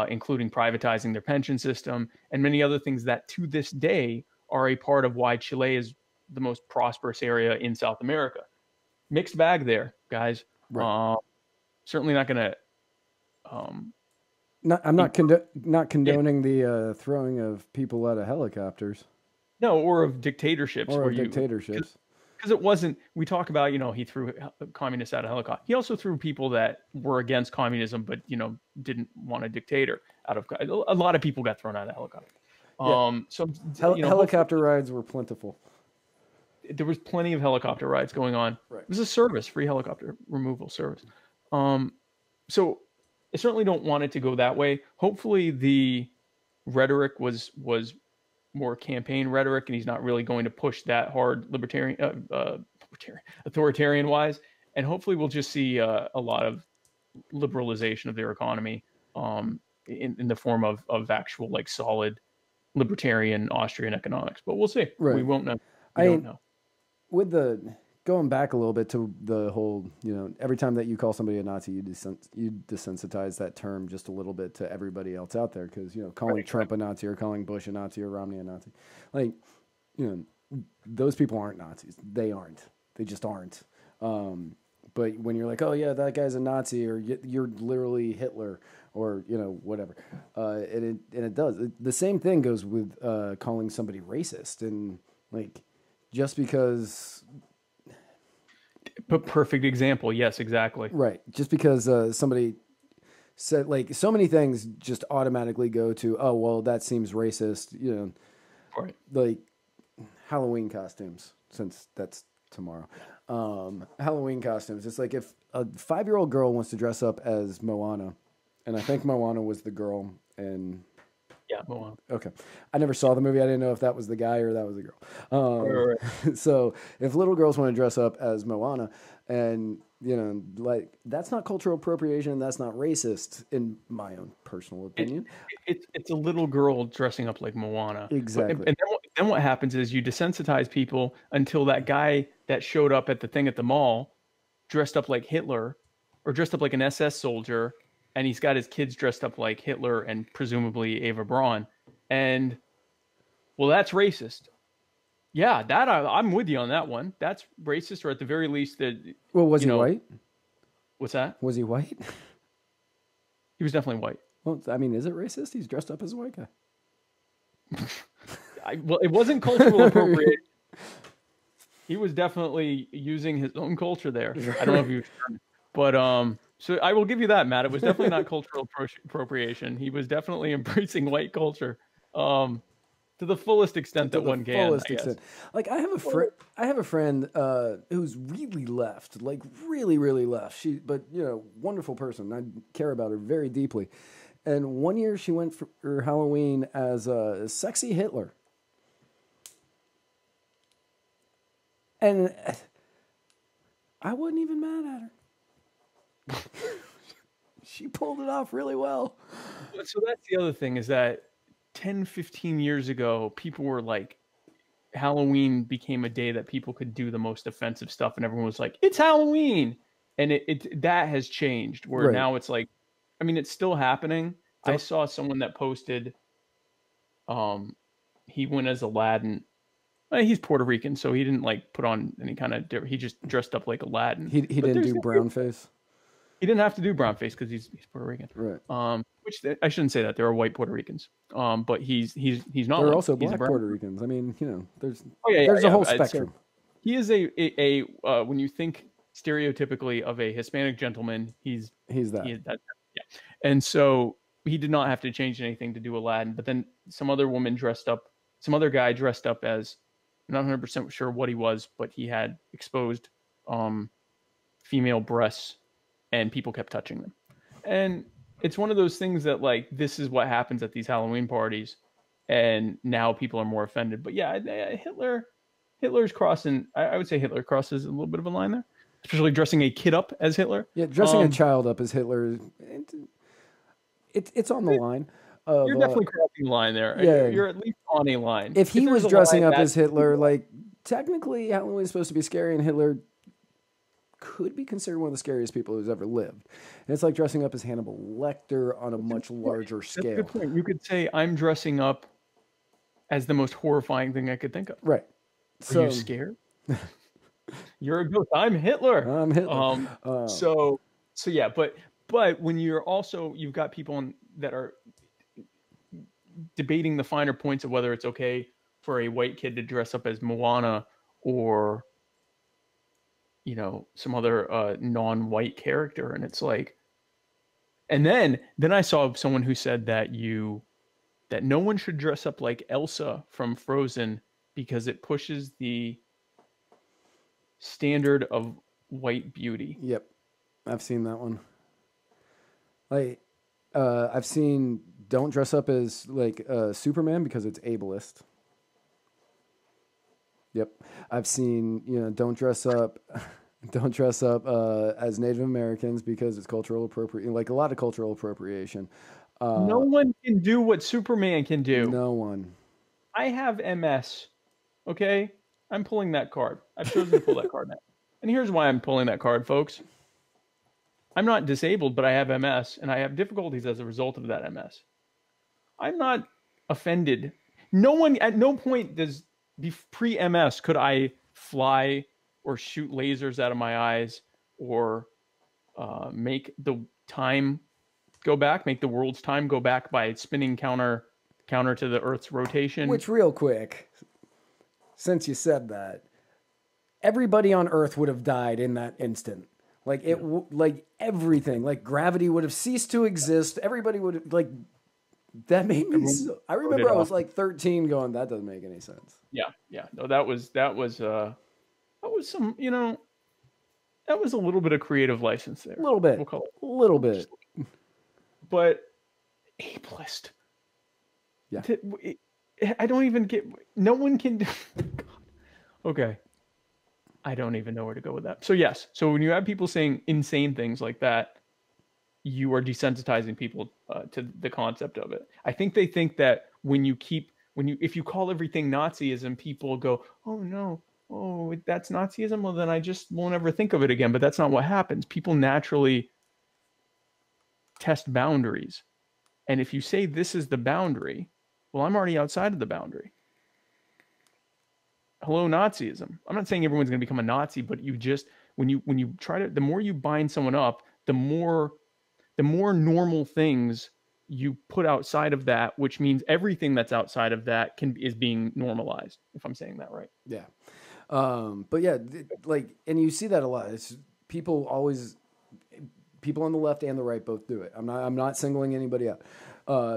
including privatizing their pension system and many other things that to this day are a part of why Chile is the most prosperous area in South America. Mixed bag there, guys. Right. Certainly not going to. I'm not condoning the throwing of people out of helicopters. No, or of dictatorships. Because it wasn't. We talk about, he threw communists out of helicopters. He also threw people that were against communism, but didn't want a dictator out of. A lot of people got thrown out of helicopters. Yeah. Helicopter rides were plentiful. There was plenty of helicopter rides going on. Right. It was a service, free helicopter removal service. So I certainly don't want it to go that way. Hopefully the rhetoric was more campaign rhetoric, and he's not really going to push that hard authoritarian wise. And hopefully we'll just see a lot of liberalization of their economy in the form of actual like solid libertarian Austrian economics. But we'll see. Right. We won't know. We don't know. With going back a little bit to the whole, every time that you call somebody a Nazi, you desensitize that term just a little bit to everybody else out there. Because, calling Trump a Nazi or calling Bush a Nazi or Romney a Nazi, like, those people aren't Nazis. They aren't. They just aren't. But when you're like, oh yeah, that guy's a Nazi, or you're literally Hitler, or whatever, and it does. The same thing goes with calling somebody racist, and like just because. But perfect example. Yes, exactly. Right. Just because somebody said, like, so many things just automatically go to, oh well, that seems racist. Right. Like Halloween costumes, since that's tomorrow. Halloween costumes. It's like if a 5-year-old girl wants to dress up as Moana, and I think Moana was the girl, and yeah, Moana. Okay, I never saw the movie. I didn't know if that was the guy or that was the girl. Right. So if little girls want to dress up as Moana, and like that's not cultural appropriation, that's not racist, in my own personal opinion. It's a little girl dressing up like Moana. Exactly. And then what happens is you desensitize people until that guy that showed up at the thing at the mall dressed up like Hitler or dressed up like an SS soldier, and he's got his kids dressed up like Hitler and presumably Eva Braun. And, well, that's racist. Yeah, that I'm with you on that one. That's racist, or at the very least that. Well, was he white? What's that? Was he white? He was definitely white. Well, I mean, is it racist? He's dressed up as a white guy. Well, it wasn't cultural appropriation. He was definitely using his own culture there. I don't know if he was, but so I will give you that, Matt. It was definitely not cultural appropriation. He was definitely embracing white culture. To the fullest extent that one can. Fullest extent. Like I have a friend who's really left, like really, really left. But wonderful person. I care about her very deeply. And one year she went for Halloween as a sexy Hitler. And I wasn't even mad at her. She pulled it off really well. So that's the other thing, is that 10, 15 years ago, people were like, Halloween became a day that people could do the most offensive stuff, and everyone was like, it's Halloween. And that has changed, where now it's like, I mean, it's still happening. I saw someone that posted, he went as Aladdin. He's Puerto Rican, so he didn't like put on any kind of. He just dressed up like Aladdin. He didn't do brown face. He didn't have to do brown face because he's Puerto Rican. Right. Which I shouldn't say that. There are white Puerto Ricans. But he's not. There are also black Puerto Ricans. I mean, there's a whole spectrum. So he is a when you think stereotypically of a Hispanic gentleman, he's that. Yeah. And so he did not have to change anything to do Aladdin. But then some other guy dressed up as, I'm not 100% sure what he was, but he had exposed female breasts, and people kept touching them. And it's one of those things that, like, this is what happens at these Halloween parties, and now people are more offended. But yeah, Hitler's crossing. I would say Hitler crosses a little bit of a line there, especially dressing a kid up as Hitler. Yeah, dressing a child up as Hitler, it's on the line. You're definitely crossing the line there. Yeah, you're at least on a line. If he was dressing up as Hitler, like, technically Halloween is supposed to be scary, and Hitler could be considered one of the scariest people who's ever lived. And it's like dressing up as Hannibal Lecter on a much larger scale. That's a good point. You could say, I'm dressing up as the most horrifying thing I could think of. Right. Are you scared? You're a ghost. I'm Hitler. I'm Hitler. So yeah, but when you've got people that are debating the finer points of whether it's okay for a white kid to dress up as Moana or some other non-white character, and it's like, and then I saw someone who said that no one should dress up like Elsa from Frozen because it pushes the standard of white beauty. Yep, I've seen that one. Like, I've seen don't dress up as like Superman because it's ableist. Yep, I've seen don't dress up as Native Americans because it's cultural appropriation. Like a lot of cultural appropriation. No one can do what Superman can do. No one. I have MS. Okay, I'm pulling that card. I've chosen to pull that card now, and here's why I'm pulling that card, folks. I'm not disabled, but I have MS, and I have difficulties as a result of that MS. I'm not offended. No one, at no point pre-MS could I fly or shoot lasers out of my eyes or make the time go back, make the world's time go back by spinning counter to the Earth's rotation. Which, real quick, since you said that, everybody on Earth would have died in that instant. Like like everything, like gravity would have ceased to exist. Everybody would have, like, that made me. I remember I was like 13, going, that doesn't make any sense. Yeah. No, that was some, that was a little bit of creative license there. A little bit. We'll call it. A little bit. But ableist. Yeah. I don't even get. No one can do. Okay. I don't even know where to go with that. So yes. So when you have people saying insane things like that, you are desensitizing people to the concept of it. I think they think that if you call everything Nazism, people go, oh no, oh, that's Nazism. Well, then I just won't ever think of it again. But that's not what happens. People naturally test boundaries. And if you say this is the boundary, well, I'm already outside of the boundary. Hello, Nazism. I'm not saying everyone's going to become a Nazi, but you just, when you try to, the more you bind someone up, the more normal things you put outside of that, which means everything that's outside of that is being normalized, if I'm saying that right. Yeah. But yeah, like, and you see that a lot. It's people on the left and the right both do it. I'm not singling anybody out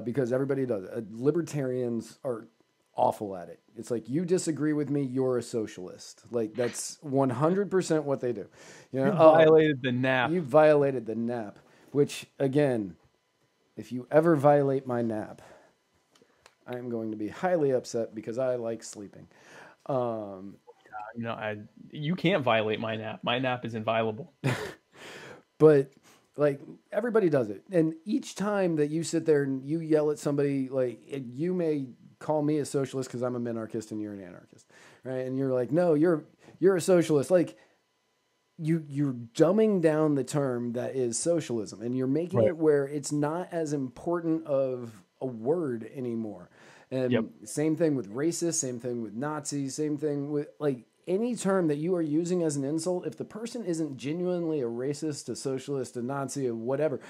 because everybody does it. Libertarians are awful at it. It's like, you disagree with me, you're a socialist. Like, that's 100% what they do. You violated the nap. You violated the nap, which, again, if you ever violate my nap, I'm going to be highly upset because I like sleeping. You can't violate my nap. My nap is inviolable. But like, everybody does it. And each time that you sit there and you yell at somebody, like, you may call me a socialist because I'm a minarchist and you're an anarchist, right? And you're like, no, you're a socialist. Like, you're dumbing down the term that is socialism, and you're making it where it's not as important of a word anymore. And same thing with racist, same thing with Nazi, same thing with like any term that you are using as an insult. If the person isn't genuinely a racist, a socialist, a Nazi, or whatever,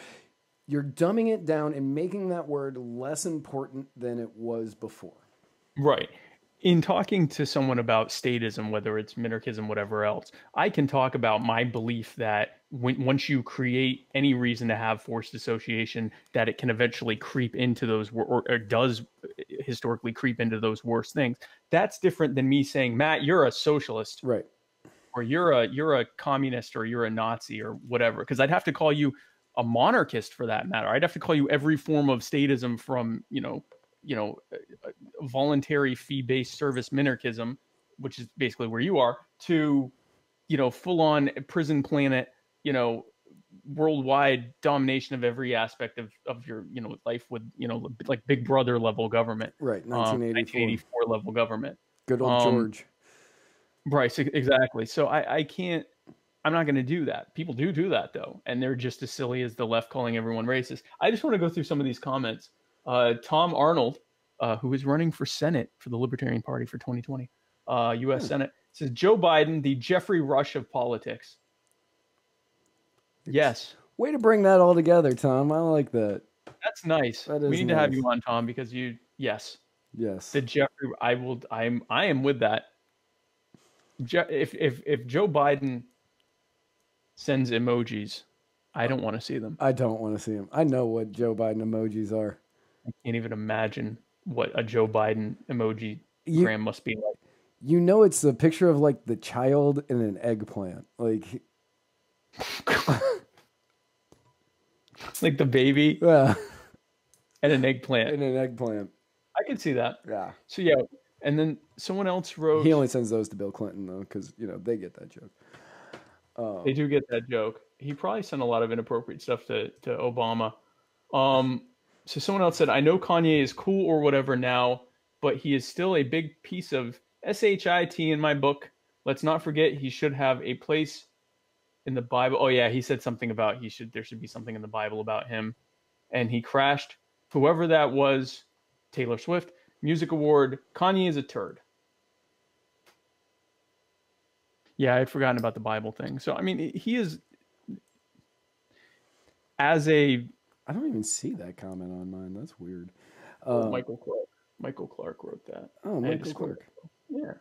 you're dumbing it down and making that word less important than it was before. Right. In talking to someone about statism, whether it's minarchism, whatever else, I can talk about my belief that once you create any reason to have forced association, that it can eventually creep into those, or does historically creep into those worst things. That's different than me saying, Matt, you're a socialist, right? Or you're a communist, or you're a Nazi, or whatever. Because I'd have to call you a monarchist for that matter. I'd have to call you every form of statism from voluntary fee-based service minarchism, which is basically where you are, to full-on prison planet, worldwide domination of every aspect of your life with like Big Brother level government, right? 1984 level government, good old George. Right, exactly. So I'm not going to do that. People do that though, and they're just as silly as the left calling everyone racist. I just want to go through some of these comments. Tom Arnold, who is running for Senate for the Libertarian Party for 2020, U.S. Senate, says Joe Biden, the Jeffrey Rush of politics. Yes. Way to bring that all together, Tom. I like that. That's nice. We need to have you on, Tom, because yes. The Jeffrey, I am with that. If Joe Biden sends emojis, I don't want to see them. I don't want to see them. I know what Joe Biden emojis are. I can't even imagine what a Joe Biden emoji gram must be like. It's a picture of like the child in an eggplant. Like like the baby. Yeah. And an eggplant. I can see that. Yeah. So yeah, and then someone else wrote. He only sends those to Bill Clinton though, because they get that joke. They do get that joke. He probably sent a lot of inappropriate stuff to Obama. So someone else said, I know Kanye is cool or whatever now, but he is still a big piece of SHIT in my book. Let's not forget he should have a place in the Bible. Oh yeah, he said something about there should be something in the Bible about him. And he crashed. Whoever that was, Taylor Swift, Music Award, Kanye is a turd. Yeah, I had forgotten about the Bible thing. So, I mean, he is I don't even see that comment on mine. That's weird. Michael Clark. Michael Clark wrote that. Oh, Michael Clark. Yeah.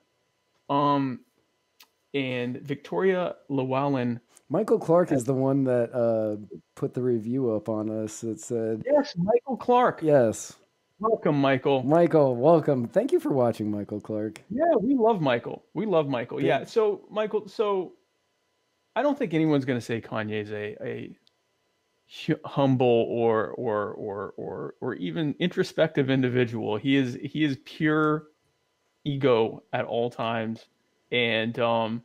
And Victoria Llewellyn. Michael Clark is the one that put the review up on us that said... Yes, Michael Clark. Yes. Welcome, Michael. Michael, welcome. Thank you for watching, Michael Clark. Yeah, we love Michael. Yeah, so, Michael, I don't think anyone's going to say Kanye's a humble or even introspective individual. He is pure ego at all times, and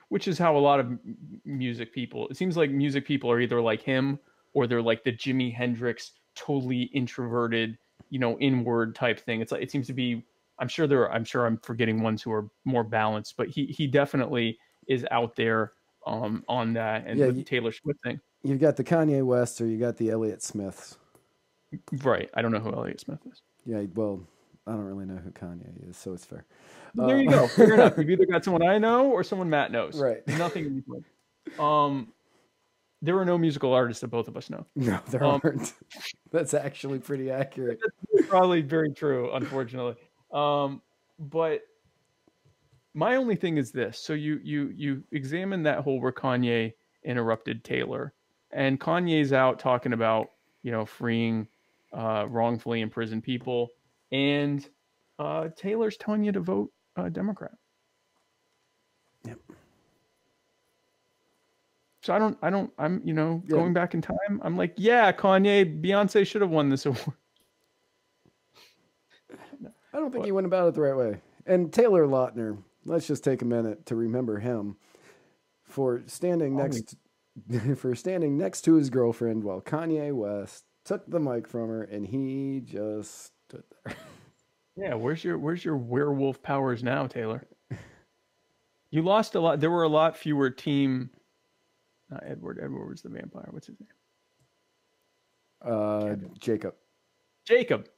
which is how a lot of music people. It seems like music people are either like him or they're like the Jimi Hendrix, totally introverted, inward type thing. It's like it seems to be. I'm sure I'm forgetting ones who are more balanced, but he definitely is out there on that and with the Taylor Swift thing. You've got the Kanye West or you got the Elliott Smiths. Right. I don't know who Elliott Smith is. Yeah, well, I don't really know who Kanye is, so it's fair. Well, there you go. Fair enough. You've either got someone I know or someone Matt knows. Right. Nothing in between. There are no musical artists that both of us know. No, there aren't. That's actually pretty accurate. That's probably very true, unfortunately. But my only thing is this. So you examine that whole where Kanye interrupted Taylor, and Kanye's out talking about, freeing wrongfully imprisoned people, and Taylor's telling you to vote Democrat. Yep. So I'm going back in time. I'm like, yeah, Kanye, Beyonce should have won this award. I don't think he went about it the right way. And Taylor Lautner, let's just take a minute to remember him for standing next to his girlfriend while Kanye West took the mic from her, and he just stood there. Yeah, where's your werewolf powers now, Taylor? You lost a lot. There were a lot fewer team. Not Edward. Edward was the vampire. What's his name? Jacob. Jacob.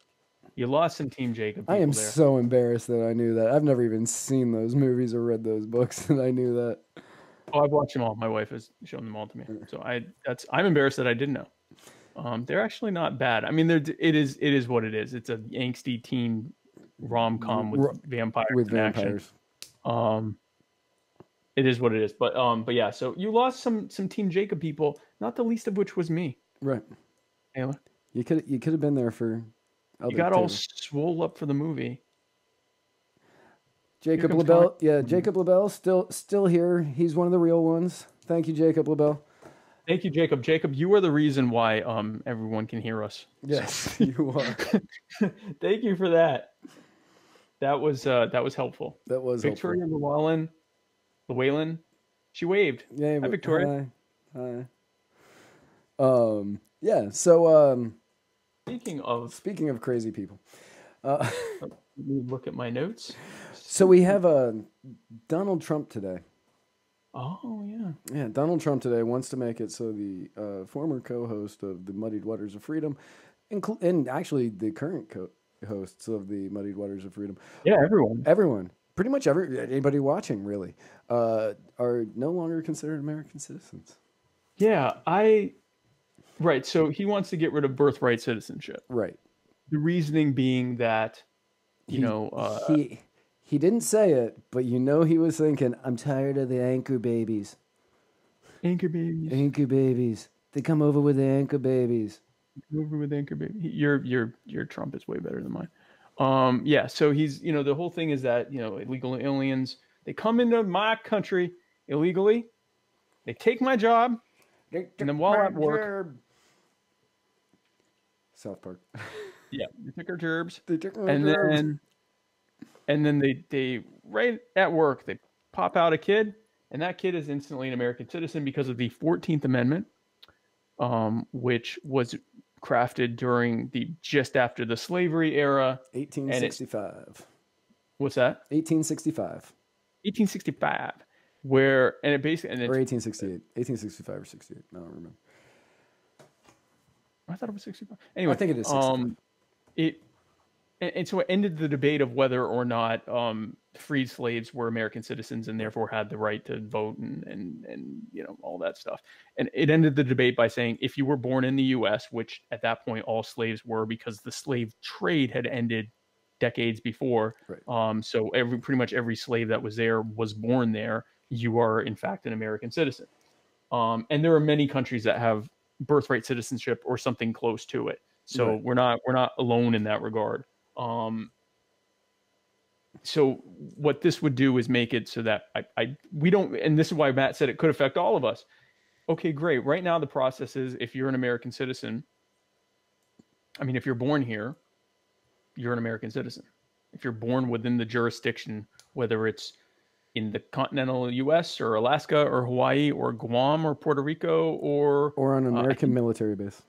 You lost some Team Jacob. I am there. so embarrassed that I knew that. I've never even seen those movies or read those books, and I knew that. Oh, I've watched them all. My wife has shown them all to me. So I'm embarrassed that I didn't know. They're actually not bad. I mean, it is what it is. It's a angsty teen rom-com with vampires. With vampires. Action. It is what it is. But yeah. So you lost some Team Jacob people, not the least of which was me. Right. Taylor. You could have been there for. You got all swole up for the movie. Jacob LaBelle, Jacob LaBelle, still here. He's one of the real ones. Thank you, Jacob LaBelle. Thank you, Jacob. Jacob, you are the reason why everyone can hear us. Yes, so. You are. Thank you for that. That was helpful. That was Victoria Llewellyn. She waved. Yeah, hi, Victoria. Hi. Yeah. So. Speaking of crazy people. Let me look at my notes. So we have Donald Trump today. Oh, yeah. Yeah, Donald Trump today wants to make it so the former co-host of the Muddied Waters of Freedom, and actually the current hosts of the Muddied Waters of Freedom. Yeah, everyone. Pretty much anybody watching, really, are no longer considered American citizens. Yeah, Right, so he wants to get rid of birthright citizenship. Right. The reasoning being that, he didn't say it, but he was thinking, I'm tired of the anchor babies. Anchor babies. Anchor babies. They come over with the anchor babies. Over with anchor baby. Your Trump is way better than mine. Yeah, so he's, the whole thing is that, illegal aliens, they come into my country illegally, they take my job, and then while at work... South Park. Yeah, they took our gerbs. They took our gerbs. And then they right at work, they pop out a kid, and that kid is instantly an American citizen because of the 14th Amendment, which was crafted during just after the slavery era. 1865. What's that? 1865. 1865. Or 1868. 1865 or 68. I don't remember. I thought it was 65. Anyway, I think it is 65. And so it ended the debate of whether or not freed slaves were American citizens and therefore had the right to vote and all that stuff. And it ended the debate by saying if you were born in the U.S., which at that point all slaves were because the slave trade had ended decades before. Right. So pretty much every slave that was there was born there. You are in fact an American citizen. And there are many countries that have birthright citizenship or something close to it. So right. we're not alone in that regard. So what this would do is make it so that we don't, and this is why Matt said it could affect all of us. Okay, great. Right now the process is if you're an American citizen, if you're born here, you're an American citizen. If you're born within the jurisdiction, whether it's in the continental U.S. or Alaska or Hawaii or Guam or Puerto Rico or on an American military base.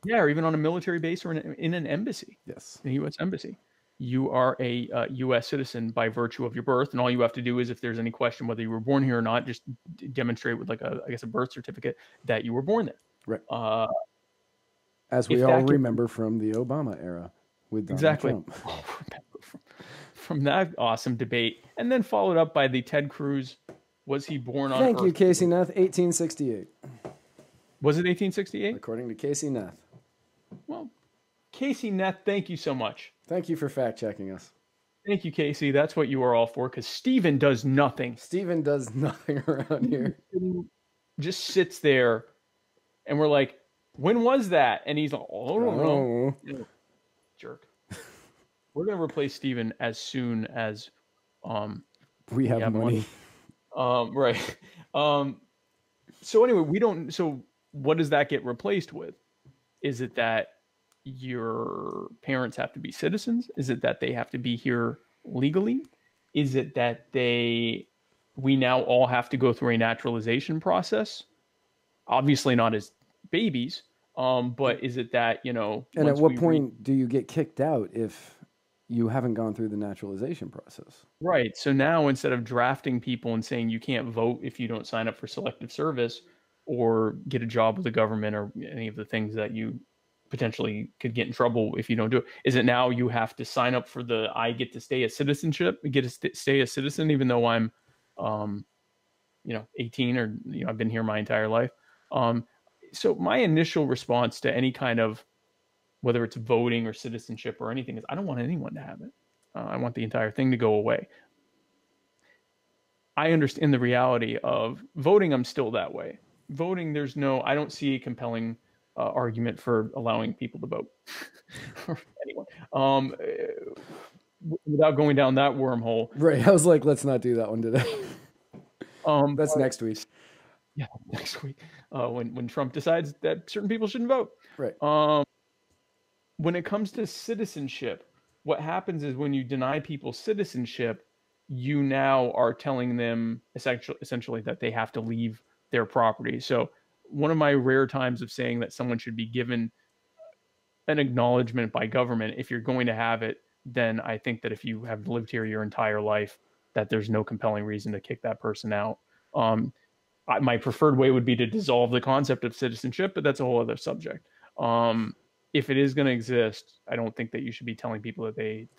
Yeah, or even on a military base or in an embassy. Yes. In a U.S. embassy. You are a U.S. citizen by virtue of your birth, and all you have to do is if there's any question whether you were born here or not, just demonstrate with a birth certificate that you were born there. Right. As we all remember from the Obama era with Donald Trump. From that awesome debate, and then followed up by the Ted Cruz, was he born on Earth? Thank you, Casey Neff, 1868. Was it 1868? According to Casey Neff. Well, Casey Neff, thank you so much. Thank you for fact-checking us. Thank you, Casey. That's what you are all for, because Steven does nothing. Steven does nothing around here. Just sits there, and we're like, when was that? And he's like, oh, I don't know. Jerk. We're going to replace Steven as soon as we have money. Right. So anyway, so what does that get replaced with? Is it that your parents have to be citizens? Is it that they have to be here legally? Is it that we now all have to go through a naturalization process? Obviously not as babies, but is it that, And at what point do you get kicked out if you haven't gone through the naturalization process. Right. So now instead of drafting people and saying you can't vote if you don't sign up for selective service or get a job with the government or any of the things that you potentially could get in trouble if you don't do it, is it now you have to sign up for the I get to stay a citizenship, get to stay a citizen even though I'm 18 or I've been here my entire life. So my initial response to any kind of, whether it's voting or citizenship or anything, is I don't want anyone to have it. I want the entire thing to go away. I understand the reality of voting. I'm still that way. Voting, I don't see a compelling argument for allowing people to vote. Or anyone. Without going down that wormhole. Right. I was like, let's not do that one today. That's next week. Yeah, next week. When Trump decides that certain people shouldn't vote. Right. When it comes to citizenship, what happens is when you deny people citizenship, you now are telling them essentially that they have to leave their property. So one of my rare times of saying that someone should be given an acknowledgement by government, if you're going to have it, then I think that if you have lived here your entire life, that there's no compelling reason to kick that person out. My preferred way would be to dissolve the concept of citizenship, but that's a whole other subject. If it is going to exist, I don't think that you should be telling people that they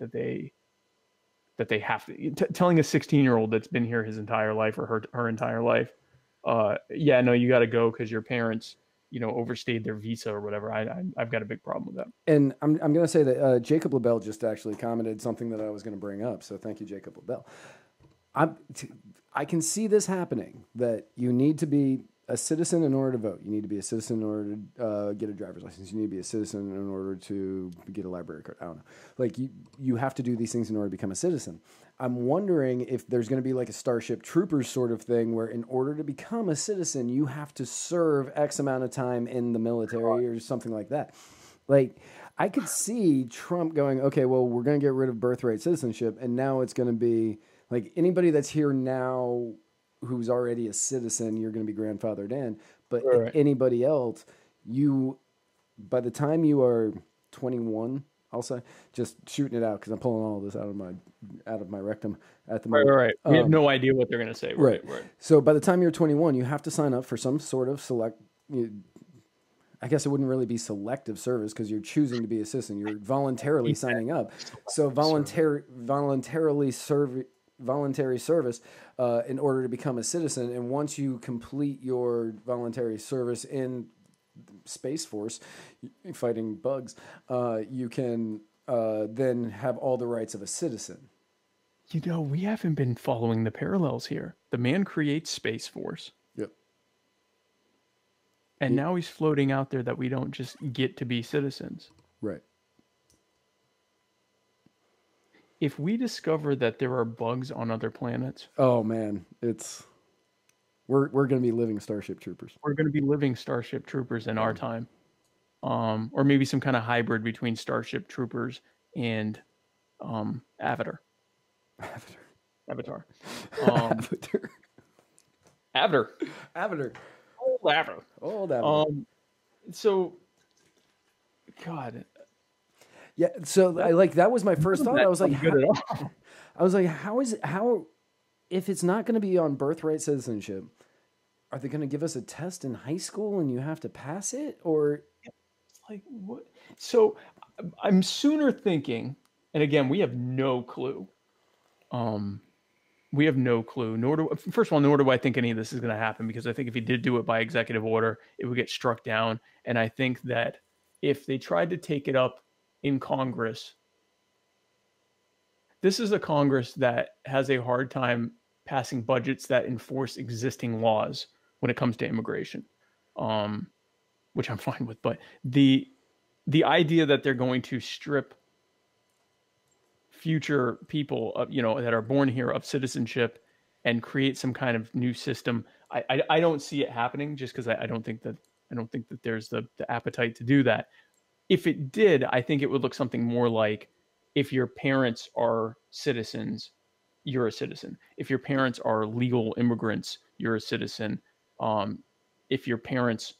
have to. Telling a 16-year-old that's been here his entire life or her entire life, you got to go because your parents, overstayed their visa or whatever. I've got a big problem with that. And I'm going to say that Jacob LaBelle just actually commented something that I was going to bring up. So thank you, Jacob LaBelle. I can see this happening, that you need to be a citizen in order to vote. You need to be a citizen in order to get a driver's license. You need to be a citizen in order to get a library card. I don't know. Like you have to do these things in order to become a citizen. I'm wondering if there's going to be like a Starship Troopers sort of thing where in order to become a citizen, you have to serve X amount of time in the military or something like that. Like I could see Trump going, okay, well, we're going to get rid of birthright citizenship. And now it's going to be like anybody that's here now who's already a citizen, you're going to be grandfathered in. But right. Anybody else, by the time you are 21, I'll say, just shooting it out because I'm pulling all this out of my rectum at the moment. Right. We have no idea what they're going to say. Right. So by the time you're 21, you have to sign up for some sort of I guess it wouldn't really be selective service because you're choosing to be a citizen. You're voluntarily signing up. So voluntary service in order to become a citizen. And once you complete your voluntary service in Space Force fighting bugs, you can then have all the rights of a citizen. We haven't been following the parallels here. The man creates Space Force. Yep. And now he's floating out there that we don't just get to be citizens. Right. If we discover that there are bugs on other planets, oh man, we're going to be living Starship Troopers. We're going to be living Starship Troopers in our time, or maybe some kind of hybrid between Starship Troopers and Avatar. Avatar. Old Avatar. So, God. Yeah, so that was my first thought. I was like, how if it's not going to be on birthright citizenship, are they going to give us a test in high school and you have to pass it, or like what? So I'm sooner thinking, and again, we have no clue. We have no clue. Nor do I think any of this is going to happen, because I think if he did do it by executive order, it would get struck down. And I think that if they tried to take it up in Congress, this is a Congress that has a hard time passing budgets that enforce existing laws when it comes to immigration, which I'm fine with. But the idea that they're going to strip future people that are born here of citizenship and create some kind of new system, I don't see it happening, just because I don't think that there's the appetite to do that. If it did, I think it would look something more like, if your parents are citizens, you're a citizen. If your parents are legal immigrants, you're a citizen. If your parents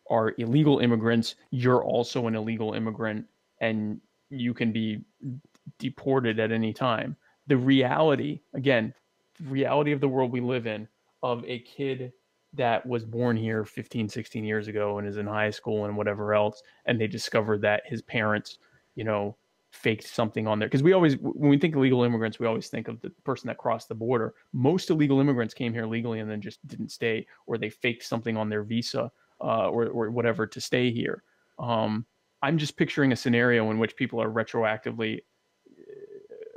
are illegal immigrants, you're also an illegal immigrant, and you can be deported at any time. The reality, again, the reality of the world we live in, of a kid that was born here 15, 16 years ago and is in high school and whatever else, and they discovered that his parents, faked something on there. Because when we think illegal immigrants, we always think of the person that crossed the border. Most illegal immigrants came here legally and then just didn't stay, or they faked something on their visa or whatever to stay here. I'm just picturing a scenario in which people are retroactively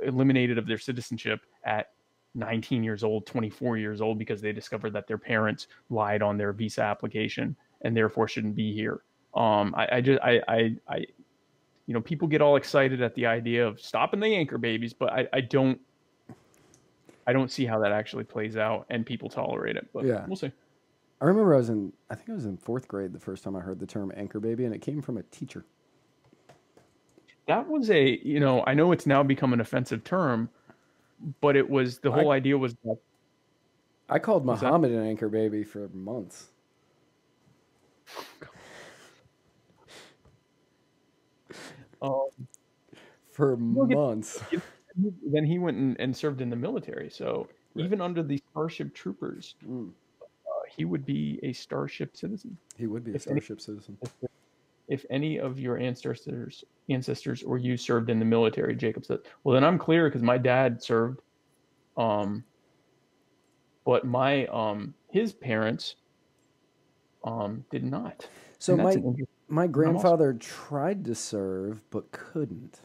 eliminated of their citizenship at 19 years old, 24 years old, because they discovered that their parents lied on their visa application and therefore shouldn't be here. People get all excited at the idea of stopping the anchor babies, but I don't see how that actually plays out and people tolerate it, but we'll see. I remember I think I was in 4th grade the first time I heard the term anchor baby, and it came from a teacher. That was I know it's now become an offensive term, but it was, the whole idea was that. I called Muhammad an anchor baby for months. For months. Then he went and served in the military. So even under the Starship Troopers, he would be a Starship citizen. He would be a Starship citizen. If any of your ancestors or you served in the military, Jacob said. Well, then I'm clear because my dad served. But his parents did not. So my grandfather tried to serve but couldn't.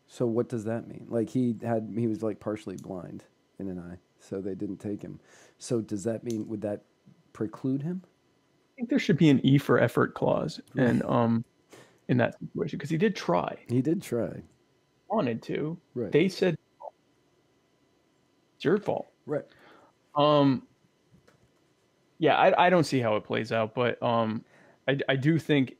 So what does that mean? Like he was like partially blind in an eye, so they didn't take him. So does that mean, would that preclude him? I think there should be an E for effort clause, and in that situation, because he did try. He did try. Wanted to. Right. They said it's your fault. Right. Yeah, I don't see how it plays out, but I do think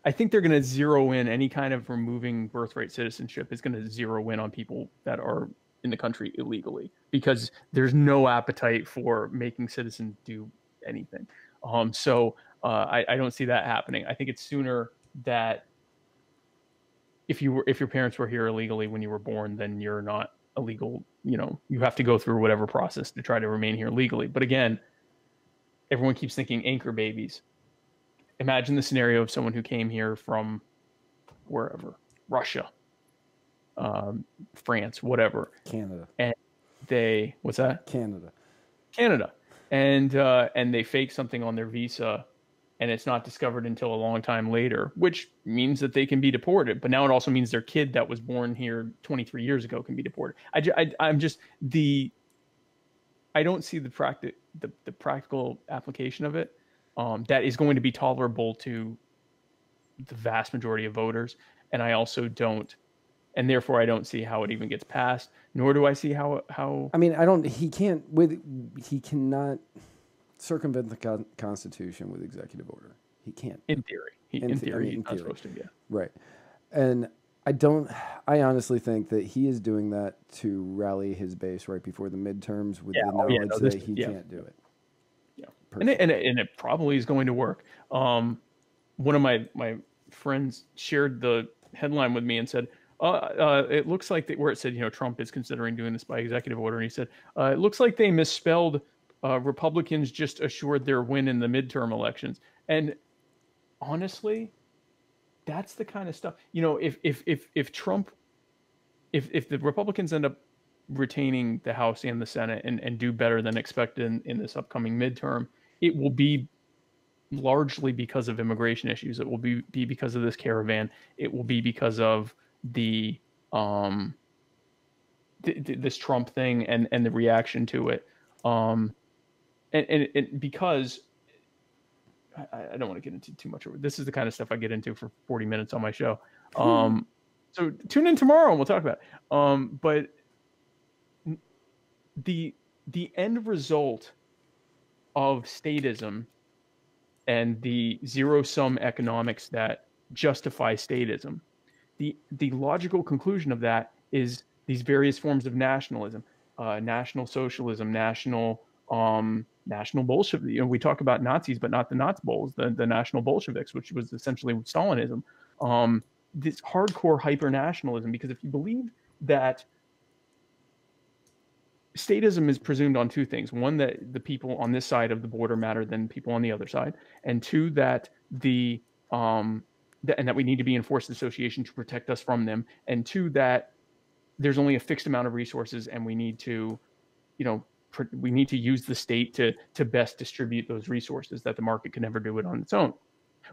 they're going to zero in any kind of removing birthright citizenship is going to zero in on people that are in the country illegally, because there's no appetite for making citizens do anything. So I don't see that happening. I think it's sooner that if your parents were here illegally when you were born, then you're not illegal. You have to go through whatever process to try to remain here legally. But again, everyone keeps thinking anchor babies. Imagine the scenario of someone who came here from wherever, Russia, France, whatever. Canada. And what's that? Canada. And they fake something on their visa, and it's not discovered until a long time later, which means that they can be deported. But now it also means their kid that was born here 23 years ago can be deported. I don't see the practical application of it that is going to be tolerable to the vast majority of voters. And I also don't, and therefore I don't see how it even gets passed, nor do I see how. I mean, he cannot circumvent the Constitution with executive order. He can't. In theory. In theory, he's not supposed to, yeah. Right. And I honestly think that he is doing that to rally his base right before the midterms with the knowledge that he can't do it. Yeah. And it probably is going to work. One of my friends shared the headline with me and said, it looks like where it said, Trump is considering doing this by executive order. And he said, it looks like they misspelled Republicans just assured their win in the midterm elections. And honestly, that's the kind of stuff, if Trump, if the Republicans end up retaining the House and the Senate and do better than expected in this upcoming midterm, it will be largely because of immigration issues. It will be because of this caravan. It will be because of the this Trump thing and the reaction to it. And because I don't want to get into too much of it. This is the kind of stuff I get into for 40 minutes on my show. So tune in tomorrow and we'll talk about it. But the end result of statism and the zero-sum economics that justify statism, the logical conclusion of that is these various forms of nationalism, national socialism, national Bolshevik. We talk about Nazis, but not the Nazi Bulls, the National Bolsheviks, which was essentially Stalinism. this hardcore hyper nationalism. Because if you believe that statism is presumed on two things: one, that the people on this side of the border matter than people on the other side, and two, that and that we need to be in forced association to protect us from them, and two, that there's only a fixed amount of resources, and we need to, we need to use the state to best distribute those resources, that the market can never do it on its own.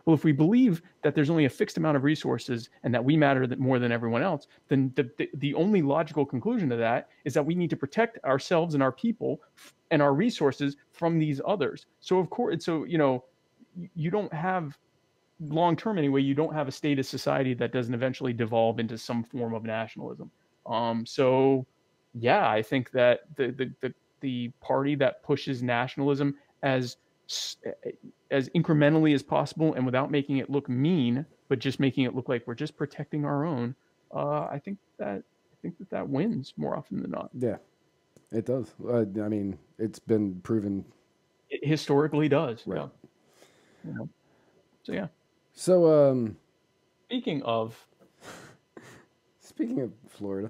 Well, if we believe that there's only a fixed amount of resources and that we matter more than everyone else, then the only logical conclusion to that is that we need to protect ourselves and our people and our resources from these others. So of course, you don't have, long term anyway, you don't have a status society that doesn't eventually devolve into some form of nationalism. So yeah, I think that the party that pushes nationalism as incrementally as possible and without making it look mean, but just making it look like we're just protecting our own, I think that wins more often than not. Yeah, it does. I mean, it's been proven. It historically does. Right. Yeah. So yeah. So speaking of Florida,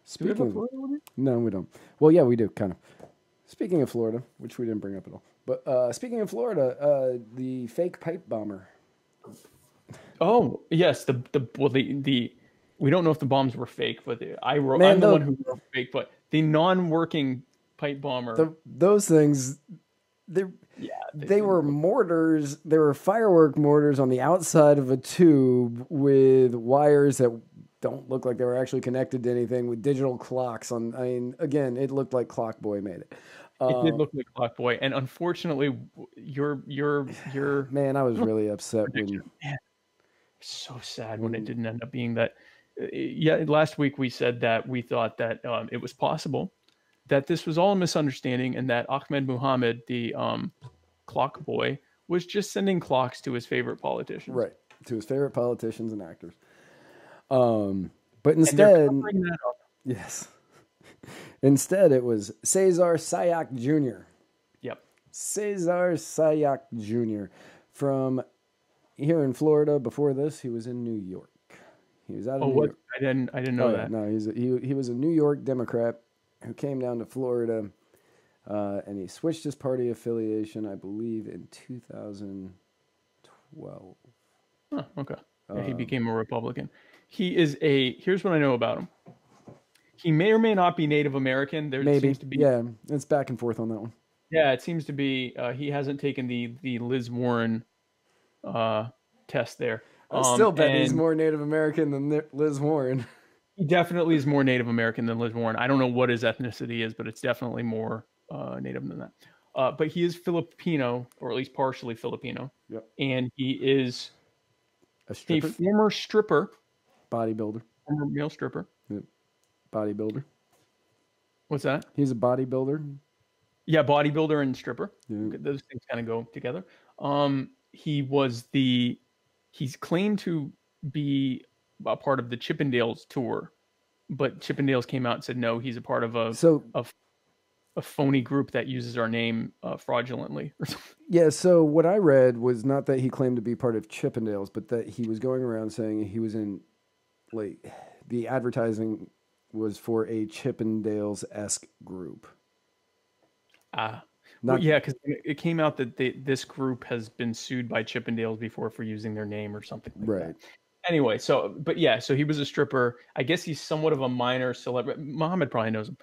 speaking of Florida, no, we don't. Well, yeah, we do kind of. Speaking of Florida, which we didn't bring up at all, but speaking of Florida, the fake pipe bomber. Oh yes, the we don't know if the bombs were fake, but I'm the one who wrote fake, but the non-working pipe bomber. Those things, they were mortars. They were firework mortars on the outside of a tube with wires that don't look like they were actually connected to anything, with digital clocks on. I mean, again, it looked like Clock Boy made it. It did look like Clock Boy, and unfortunately, your man, I was really upset when. Man, so sad when it didn't end up being that. Yeah, last week we said that we thought that it was possible that this was all a misunderstanding, and that Ahmed Muhammad, the Clock Boy, was just sending clocks to his favorite politicians. Right, to his favorite politicians and actors. But instead, yes. Instead, it was Cesar Sayoc Jr. Yep. Cesar Sayoc Jr. from here in Florida. Before this, he was in New York. He was out of New York. I didn't know that. No, he was a New York Democrat who came down to Florida, and he switched his party affiliation, I believe, in 2012. Oh, okay. Yeah, he became a Republican. Here's what I know about him. He may or may not be Native American. Seems to be, yeah, it's back and forth on that one. Yeah, it seems to be. He hasn't taken the Liz Warren test there. I still bet he's more Native American than Liz Warren. He definitely is more Native American than Liz Warren. I don't know what his ethnicity is, but it's definitely more Native than that. But he is Filipino, or at least partially Filipino. Yep. And he is a former stripper. Bodybuilder. Former male stripper. Yep. Bodybuilder. What's that? He's a bodybuilder. Yeah, bodybuilder and stripper. Yeah. Those things kind of go together. He's claimed to be a part of the Chippendales tour, but Chippendales came out and said no, he's a part of a phony group that uses our name fraudulently. Yeah, so what I read was not that he claimed to be part of Chippendales, but that he was going around saying he was in, like, the advertising was for a Chippendales-esque group. Yeah, because it came out that this group has been sued by Chippendales before for using their name or something like right. that. Anyway, so he was a stripper. I guess he's somewhat of a minor celebrity. Muhammad probably knows him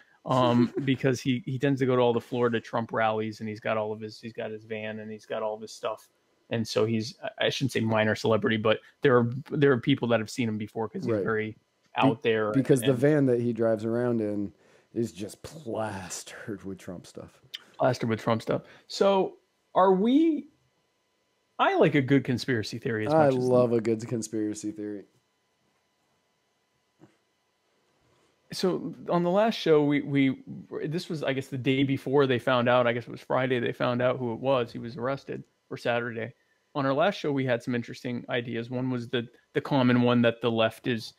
because he tends to go to all the Florida Trump rallies, and he's got his van and he's got all of his stuff. And so I shouldn't say minor celebrity, but there are people that have seen him before because he's very out there. Because the van that he drives around in is just plastered with Trump stuff. So I like a good conspiracy theory. I love a good conspiracy theory. So on the last show, this was, I guess, the day before they found out. I guess it was Friday. They found out who it was. He was arrested for Saturday. On our last show, we had some interesting ideas. One was the common one that the left is,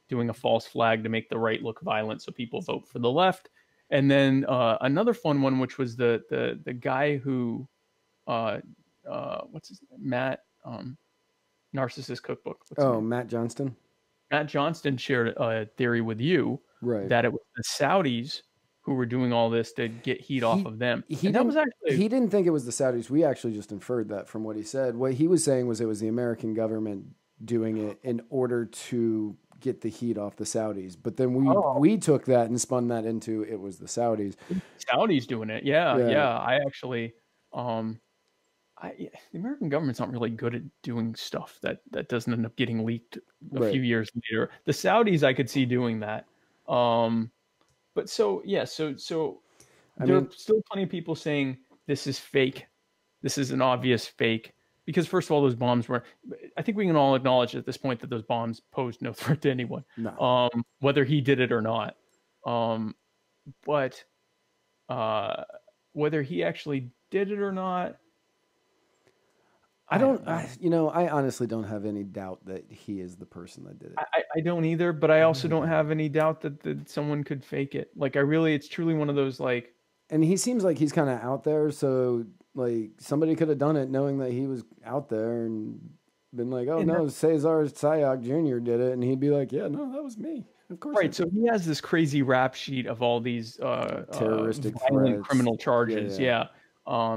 doing a false flag to make the right look violent, so people vote for the left. And then another fun one, which was the guy who, what's his name? Matt. Narcissist Cookbook. Matt Johnston. Matt Johnston shared a theory with you that it was the Saudis who were doing all this to get heat off of them. He didn't think it was the Saudis. We actually just inferred that from what he said. What he was saying was it was the American government doing it in order to get the heat off the Saudis. But then we took that and spun that into it was the Saudis. Saudis doing it. Yeah. I actually, the American government's not really good at doing stuff that doesn't end up getting leaked a few years later. The Saudis, I could see doing that. But so there are still plenty of people saying this is fake. This is an obvious fake. Because first of all, those bombs were, I think we can all acknowledge at this point that those bombs posed no threat to anyone, whether he did it or not. But whether he actually did it or not, I honestly don't have any doubt that he is the person that did it. I don't either, but I also don't have any doubt that someone could fake it. Like it's truly one of those like. And he seems like he's kind of out there, so like somebody could have done it knowing that he was out there and been like, oh no, Cesar Sayoc Jr. did it, and he'd be like, yeah, no, that was me. Of course. Right. So he has this crazy rap sheet of all these terroristic violent criminal charges. Yeah.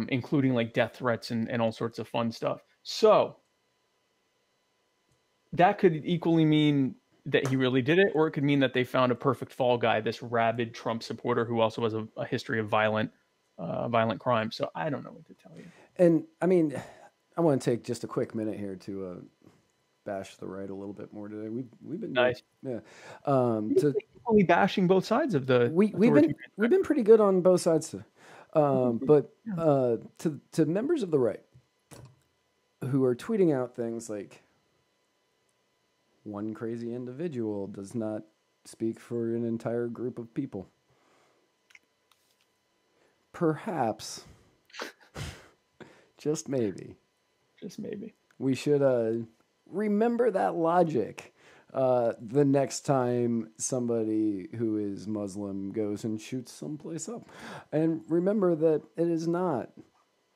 Including like death threats and all sorts of fun stuff. So that could equally mean that he really did it, or it could mean that they found a perfect fall guy, this rabid Trump supporter who also has a history of violent crime. So I don't know what to tell you. And I mean, I want to take just a quick minute here to bash the right a little bit more today. We've been nice. Equally bashing both sides of the. We've been pretty good on both sides. But to members of the right who are tweeting out things like one crazy individual does not speak for an entire group of people. Perhaps, just maybe, we should remember that logic the next time somebody who is Muslim goes and shoots someplace up. And remember that it is not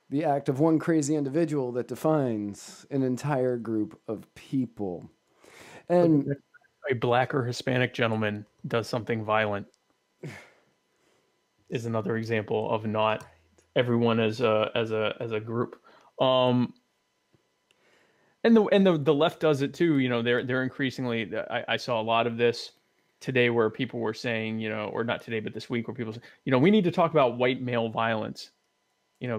the act of one crazy individual that defines an entire group of people. And a black or Hispanic gentleman does something violent is another example of not everyone as a group. And the left does it too. You know, they're increasingly. I saw a lot of this today where people were saying, or not today, but this week, where people say, we need to talk about white male violence.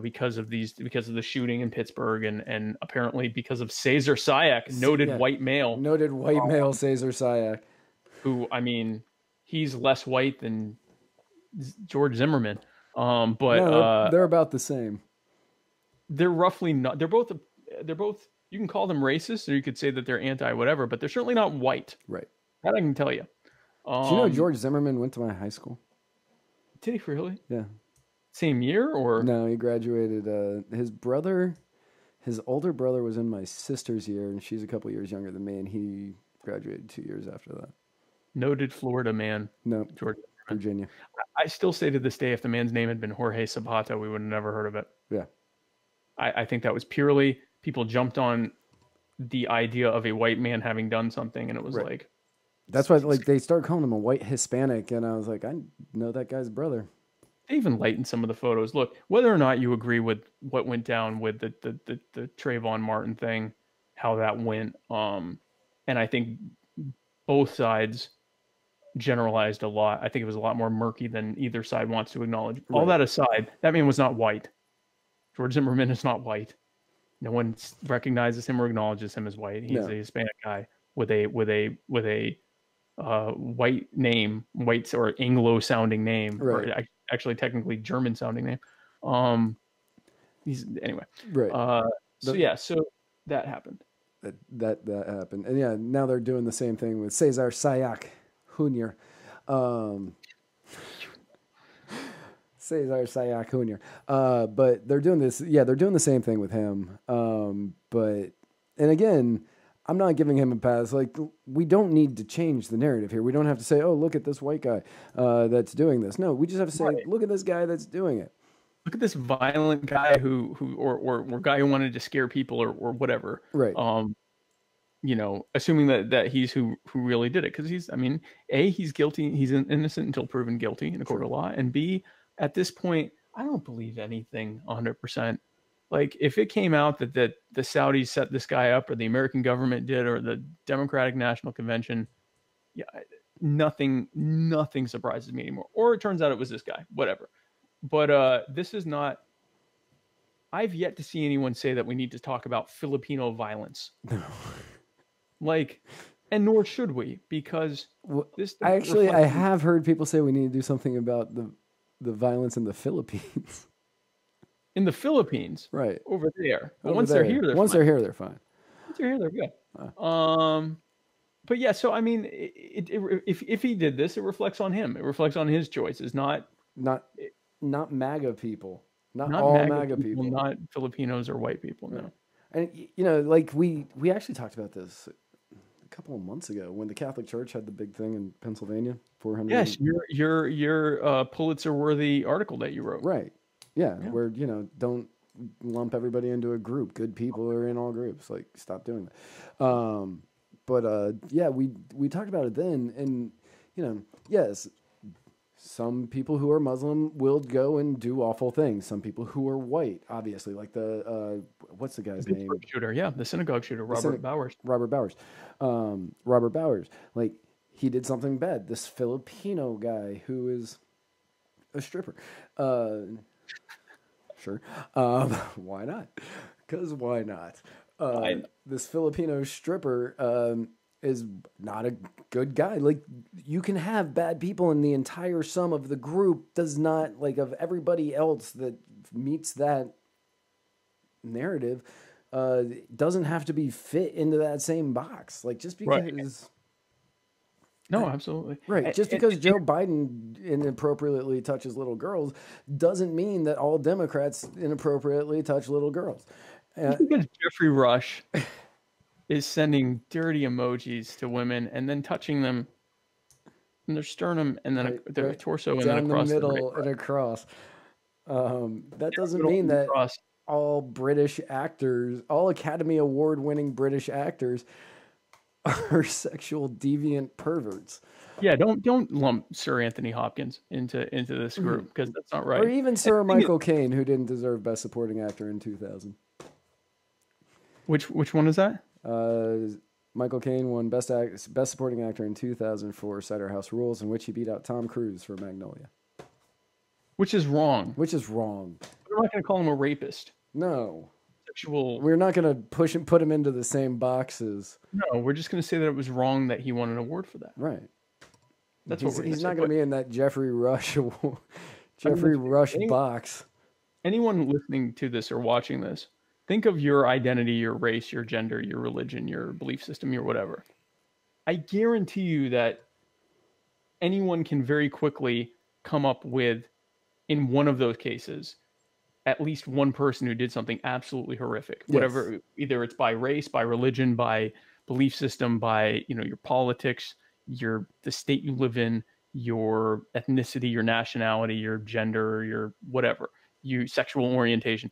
Because of the shooting in Pittsburgh and apparently because of Cesar Sayoc, noted white male Cesar Sayoc, who, I mean, he's less white than George Zimmerman. But they're about the same. They're roughly not. They're both. You can call them racist, or you could say that they're anti-whatever, but they're certainly not white. Right. That I can tell you. Do you know George Zimmerman went to my high school? Did he really? Yeah. Same year, or no? He graduated. His older brother was in my sister's year, and she's a couple years younger than me, and he graduated 2 years after that. Noted Florida man. No, George Virginia. I still say to this day, if the man's name had been Jorge Zapata, we would have never heard of it. Yeah. I think that was purely people jumped on the idea of a white man having done something, and it was like. That's why, they started calling him a white Hispanic, and I was like, I know that guy's brother. They even lightened some of the photos. Look, whether or not you agree with what went down with the Trayvon Martin thing, how that went, and I think both sides generalized a lot. I think it was a lot more murky than either side wants to acknowledge. Right. All that aside, that man was not white. George Zimmerman is not white. No one recognizes him or acknowledges him as white. He's a Hispanic guy with a white name, white or Anglo-sounding name, right. Or actually technically German-sounding name. He's anyway. Right. So that happened. That happened, and now they're doing the same thing with Cesar Sayoc Jr. Cesar Sayoc Jr. But they're doing this. Yeah, they're doing the same thing with him. And again, I'm not giving him a pass. Like, we don't need to change the narrative here. We don't have to say, oh, look at this white guy that's doing this. No, we just have to say, look at this guy that's doing it. look at this violent guy or guy who wanted to scare people or whatever. Right. You know, assuming that he's who really did it, because he's guilty, he's innocent until proven guilty in a court of law, and B, at this point, I don't believe anything 100%. Like, if it came out that the Saudis set this guy up, or the American government did, or the Democratic National Convention, yeah, nothing surprises me anymore. Or it turns out it was this guy, whatever. But this is not. I've yet to see anyone say that we need to talk about Filipino violence. Like, and nor should we, because this. I have heard people say we need to do something about the violence in the Philippines. In the Philippines, right over there. But once they're here, they're fine. Once they're here, they're good. But yeah, so I mean, if he did this, it reflects on him. It reflects on his choices, not MAGA people, not all MAGA people, not Filipinos or white people. No. And you know, like we actually talked about this a couple of months ago when the Catholic Church had the big thing in Pennsylvania. 400. Yes, your Pulitzer-worthy article that you wrote. Right. Yeah, where, you know, don't lump everybody into a group. Good people are in all groups. Like, stop doing that. But yeah, we talked about it then, and you know, yes, some people who are Muslim will go and do awful things. Some people who are white, obviously, like the what's the guy's name? Shooter, yeah, the synagogue shooter, Robert Bowers. Robert Bowers, like he did something bad. This Filipino guy who is a stripper. Sure. Why not? Because why not? This Filipino stripper is not a good guy. Like, you can have bad people, and the entire sum of the group does not, like, of everybody else that meets that narrative, doesn't have to be fit into that same box. Like, just because... Right. No, absolutely. Right. Just because Joe Biden inappropriately touches little girls doesn't mean that all Democrats inappropriately touch little girls. Because Jeffrey Rush is sending dirty emojis to women and then touching them in their sternum and then their torso and then across the middle and across. That doesn't mean that all British actors, all Academy Award winning British actors are sexual deviant perverts. Yeah, don't lump Sir Anthony Hopkins into this group, because that's not right. Or even Sir Michael Caine, who didn't deserve Best Supporting Actor in 2000. Which one is that? Michael Caine won Best Supporting Actor in 2000 for Cider House Rules, in which he beat out Tom Cruise for Magnolia. Which is wrong. We're not going to call him a rapist. No. Sexual. We're not going to put him into the same boxes. No, we're just going to say that it was wrong that he won an award for that. Right. That's what he's not going to be in that Jeffrey Rush box. Anyone listening to this or watching this, think of your identity, your race, your gender, your religion, your belief system, your whatever. I guarantee you that anyone can very quickly come up with, in one of those cases, at least one person who did something absolutely horrific. Yes. Whatever, either it's by race, by religion, by belief system, by, you know, your politics, the state you live in, your ethnicity, your nationality, your gender, your whatever, sexual orientation.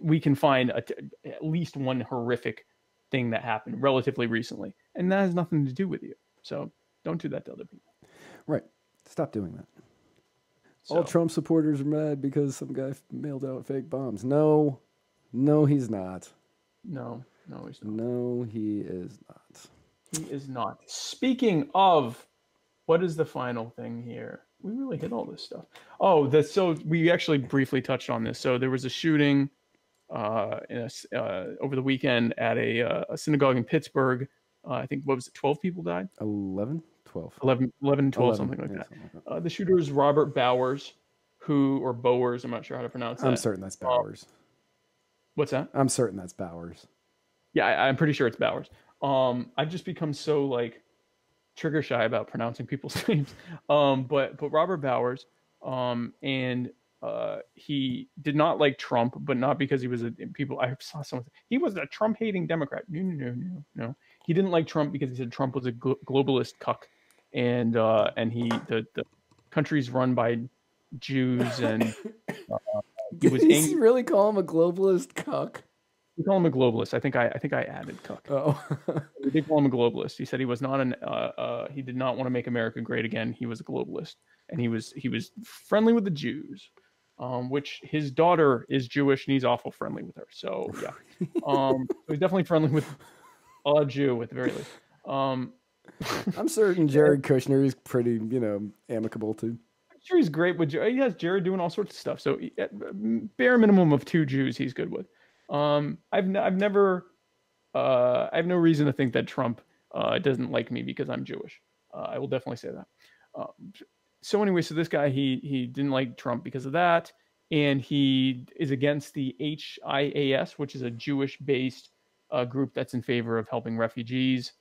We can find at least one horrific thing that happened relatively recently, and that has nothing to do with you. So don't do that to other people. Right. Stop doing that. All Trump supporters are mad because some guy mailed out fake bombs. No, he's not. No, he's not. No, he is not. He is not. Speaking of, what is the final thing here? We really hit all this stuff. So we actually briefly touched on this. So there was a shooting over the weekend at a synagogue in Pittsburgh. I think, what was it, 12 people died? 11? 12. 11, 12, something like that. The shooter is Robert Bowers, or Bowers, I'm not sure how to pronounce that. I'm certain that's Bowers. What's that? I'm certain that's Bowers. Yeah, I'm pretty sure it's Bowers. I've just become so, like, trigger shy about pronouncing people's names. But Robert Bowers, and he did not like Trump, but not because he was I saw someone say he was a Trump-hating Democrat. No. He didn't like Trump because he said Trump was a globalist cuck, and the country's run by Jews and He was Did angry. he really call him a globalist cuck? We call him a globalist. I think I added cuck. Oh. We did call him a globalist. He said he was not he did not want to make America great again. He was a globalist, and he was friendly with the Jews, which his daughter is Jewish, and he's awful friendly with her. So yeah, so he's definitely friendly with a Jew at the very least. I'm certain Jared Kushner is pretty, amicable too. I'm sure he's great with Jared. He has Jared doing all sorts of stuff. So bare minimum of 2 Jews he's good with. I've never I have no reason to think that Trump doesn't like me because I'm Jewish. I will definitely say that. So anyway, so this guy he didn't like Trump because of that, and he is against the HIAS, which is a Jewish-based group that's in favor of helping refugees.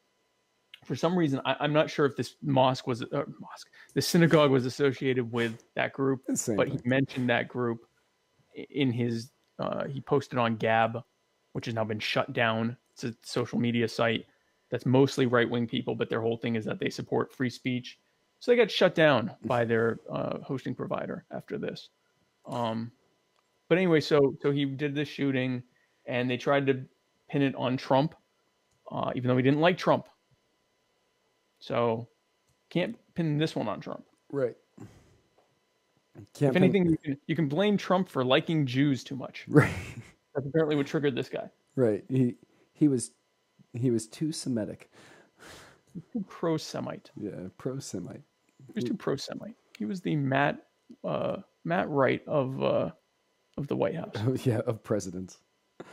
For some reason, I'm not sure if this the synagogue was associated with that group, but he mentioned that group in his. He posted on Gab, which has now been shut down. It's a social media site that's mostly right-wing people, but their whole thing is that they support free speech. So they got shut down by their hosting provider after this. But anyway, so he did this shooting, and they tried to pin it on Trump, even though he didn't like Trump. So can't pin this one on Trump. Right. If anything, you can blame Trump for liking Jews too much. Right. That's apparently what triggered this guy. Right. He was too Semitic. Too pro-Semite. Yeah, pro-Semite. He was too pro-Semite. He was the Matt Wright of the White House. Oh, yeah, of presidents.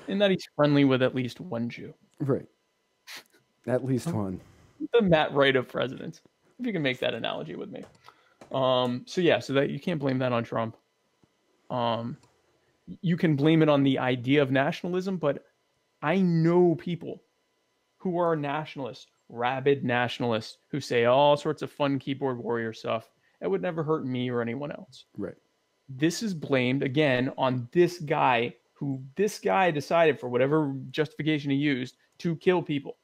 In that he's friendly with at least one Jew. Right. At least one. The Matt Wright of presidents. If you can make that analogy with me. So that you can't blame that on Trump. You can blame it on the idea of nationalism, but I know people who are nationalists, rabid nationalists, who say all sorts of fun keyboard warrior stuff that would never hurt me or anyone else. Right. This is blamed again on this guy decided, for whatever justification he used, to kill people.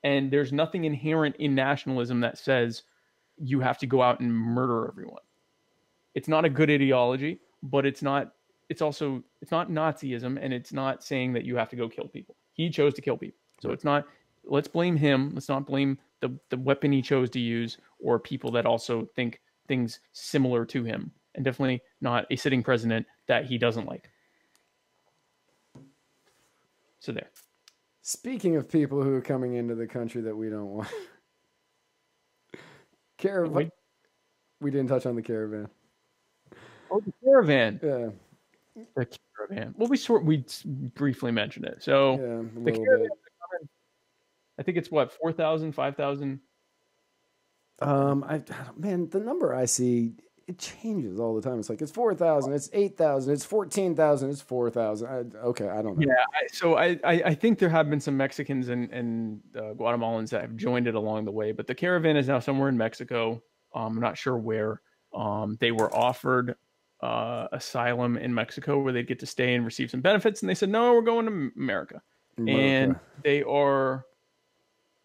And there's nothing inherent in nationalism that says you have to go out and murder everyone. It's not a good ideology, but it's not Nazism, and it's not saying that you have to go kill people. He chose to kill people. So it's not, let's blame him. Let's not blame the weapon he chose to use or people that also think things similar to him, and definitely not a sitting president that he doesn't like. So there. Speaking of people who are coming into the country that we don't want. Caravan. We didn't touch on the caravan. Oh, the caravan. Yeah. The caravan. Well, we briefly mentioned it. So yeah, the caravan, I think it's what, 4,000, 5,000? Man, the number I see, it changes all the time. It's like, it's 4,000, it's 8,000, it's 14,000, it's 4,000. Okay, I don't know. Yeah, I think there have been some Mexicans and Guatemalans that have joined it along the way, but the caravan is now somewhere in Mexico. I'm not sure where. They were offered asylum in Mexico where they'd get to stay and receive some benefits, and they said, no, we're going to America. And they are,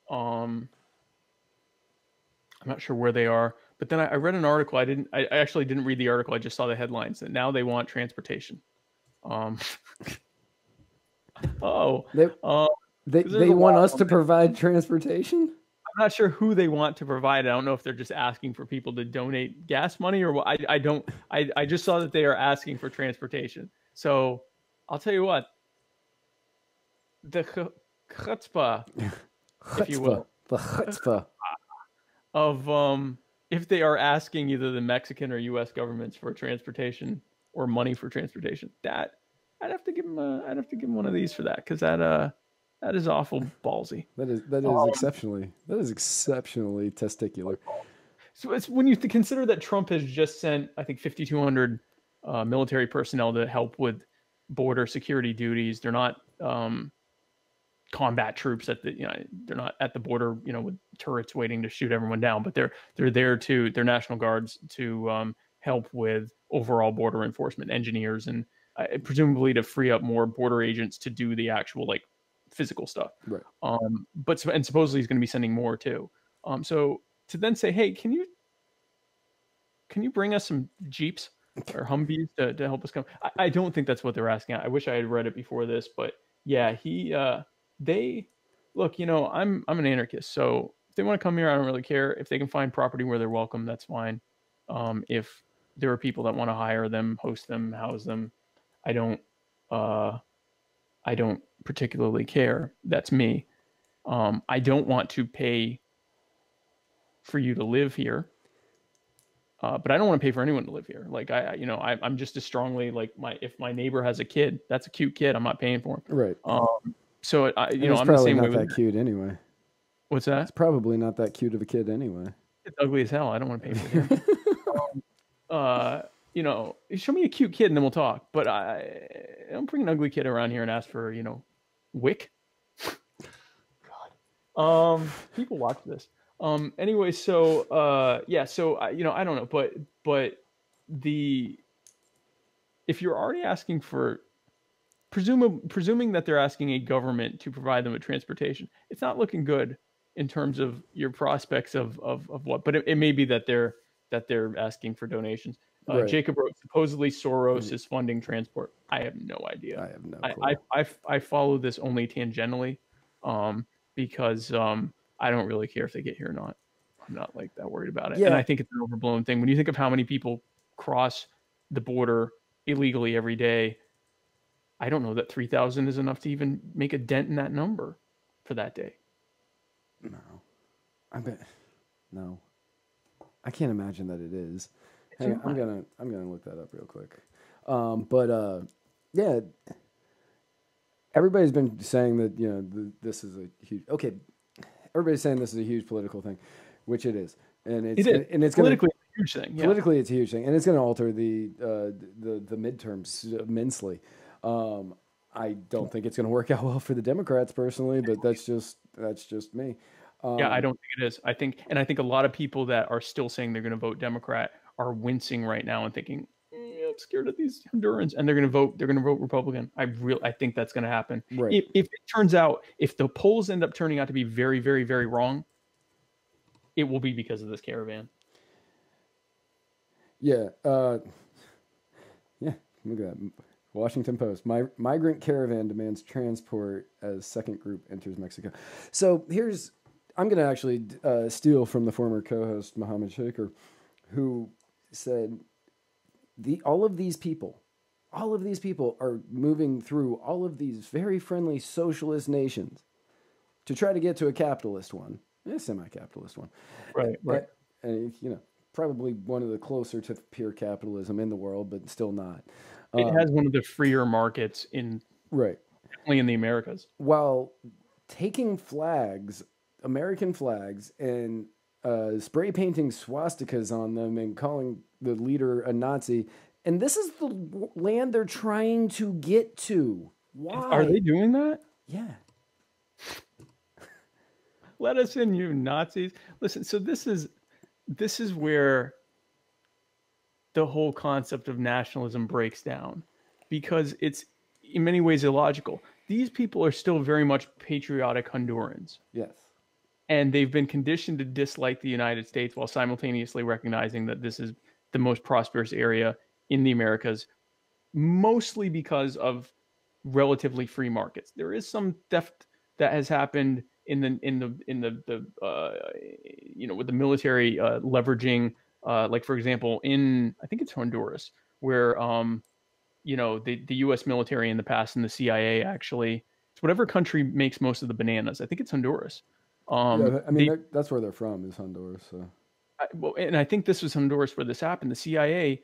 I'm not sure where they are. But then I read an article. I actually didn't read the article. I just saw the headlines that now they want transportation. They want us to provide transportation? I'm not sure who they want to provide. I don't know if they're just asking for people to donate gas money or what. I just saw that they are asking for transportation. So I'll tell you what. The chutzpah, if you will. The chutzpah. Of if they are asking either the Mexican or U.S. governments for transportation or money for transportation, that I'd have to give them one of these for that, because that is awful ballsy. That is exceptionally testicular. So it's when you consider that Trump has just sent, I think, 5,200 military personnel to help with border security duties. They're not combat troops they're not at the border, with turrets waiting to shoot everyone down, but they're there they're National Guards to help with overall border enforcement, engineers, and presumably to free up more border agents to do the actual physical stuff. Right. But supposedly he's going to be sending more too. So to then say, hey, can you bring us some Jeeps or Humvees to help us come. I don't think that's what they're asking. I wish I had read it before this, but yeah, they look, I'm an anarchist, so if they want to come here, I don't really care. If they can find property where they're welcome, that's fine. If there are people that want to hire them, host them, house them, I don't particularly care. That's me. I don't want to pay for you to live here. But I don't want to pay for anyone to live here. Like I'm just as strongly like if my neighbor has a kid, that's a cute kid. I'm not paying for him. Right. So it's I'm the same way. Probably not that cute anyway. What's that? It's probably not that cute of a kid anyway. It's ugly as hell. I don't want to pay for him. Show me a cute kid and then we'll talk. But I don't bring an ugly kid around here and ask for wick. God. People watch this. Anyway, so I don't know, but if you're already asking for, presuming that they're asking a government to provide them with transportation, it's not looking good in terms of your prospects of what, but it may be that they're asking for donations. Right. Jacob wrote, supposedly Soros is funding transport. I have no idea. I have no clue. I follow this only tangentially, because I don't really care if they get here or not. I'm not like that worried about it. Yeah. And I think it's an overblown thing. When you think of how many people cross the border illegally every day, I don't know that 3,000 is enough to even make a dent in that number for that day. No. No. I can't imagine that it is. Hang on, I'm gonna look that up real quick. Yeah. Everybody's been saying that this is a huge. Okay, everybody's saying this is a huge political thing, which it is, and it's politically a huge thing. Yeah. Politically, it's a huge thing, and it's going to alter the midterms immensely. I don't think it's going to work out well for the Democrats personally, but that's just me. I don't think it is. I think a lot of people that are still saying they're going to vote Democrat are wincing right now and thinking, I'm scared of these Hondurans, and they're going to vote Republican. I think that's going to happen. Right. If it turns out, if the polls end up turning out to be very, very, very wrong, it will be because of this caravan. Yeah. Look at that. Washington Post. Migrant caravan demands transport as second group enters Mexico. So I'm going to actually steal from the former co-host Mohammed Shaker, who said all of these people are moving through all of these very friendly socialist nations to try to get to a capitalist one, a semi-capitalist one. Right. And probably one of the closer to pure capitalism in the world, but still not. It has one of the freer markets definitely in the Americas. While taking American flags, and spray painting swastikas on them and calling the leader a Nazi. And this is the land they're trying to get to. Why? Are they doing that? Yeah. Let us in, you Nazis. Listen, so this is where the whole concept of nationalism breaks down, because it's in many ways illogical. These people are still very much patriotic Hondurans. Yes. And they've been conditioned to dislike the United States while simultaneously recognizing that this is the most prosperous area in the Americas, mostly because of relatively free markets. There is some theft that has happened with the military leveraging, like for example, I think it's Honduras, where the U.S. military in the past and the CIA actually, it's whatever country makes most of the bananas. I think it's Honduras. That's where they're from, is Honduras. So. And I think this was Honduras where this happened. The CIA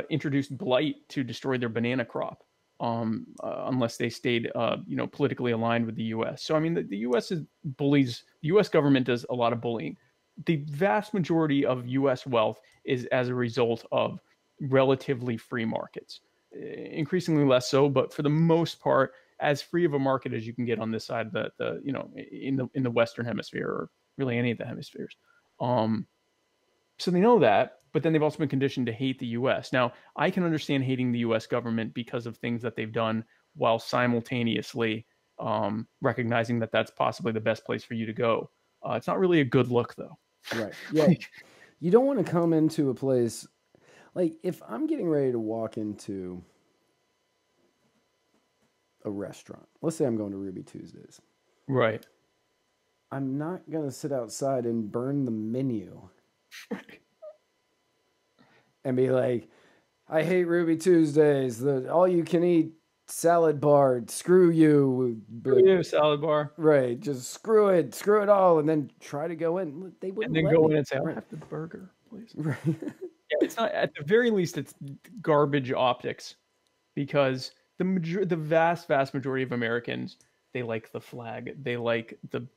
introduced blight to destroy their banana crop, unless they stayed, politically aligned with the U.S. So, I mean, the U.S. bullies. The U.S. government does a lot of bullying. The vast majority of U.S. wealth is as a result of relatively free markets. Increasingly less so, but for the most part, as free of a market as you can get on this side of in the Western Hemisphere, or really any of the hemispheres. So they know that, but then they've also been conditioned to hate the U.S. Now, I can understand hating the U.S. government because of things that they've done, while simultaneously recognizing that that's possibly the best place for you to go. It's not really a good look, though. Right. Yeah. You don't want to come into a place Like, if I'm getting ready to walk into a restaurant, let's say I'm going to Ruby Tuesdays. Right. I'm not going to sit outside and burn the menu and be like, I hate Ruby Tuesdays. The all you can eat salad bar. Screw you. Screw you, salad bar. Right. Just screw it all. And then try to go in. They wouldn't and then let go me. in and say, I'll have the burger, please. Right. Yeah, it's not, at the very least, it's garbage optics, because the vast majority of Americans, they like the flag. They like the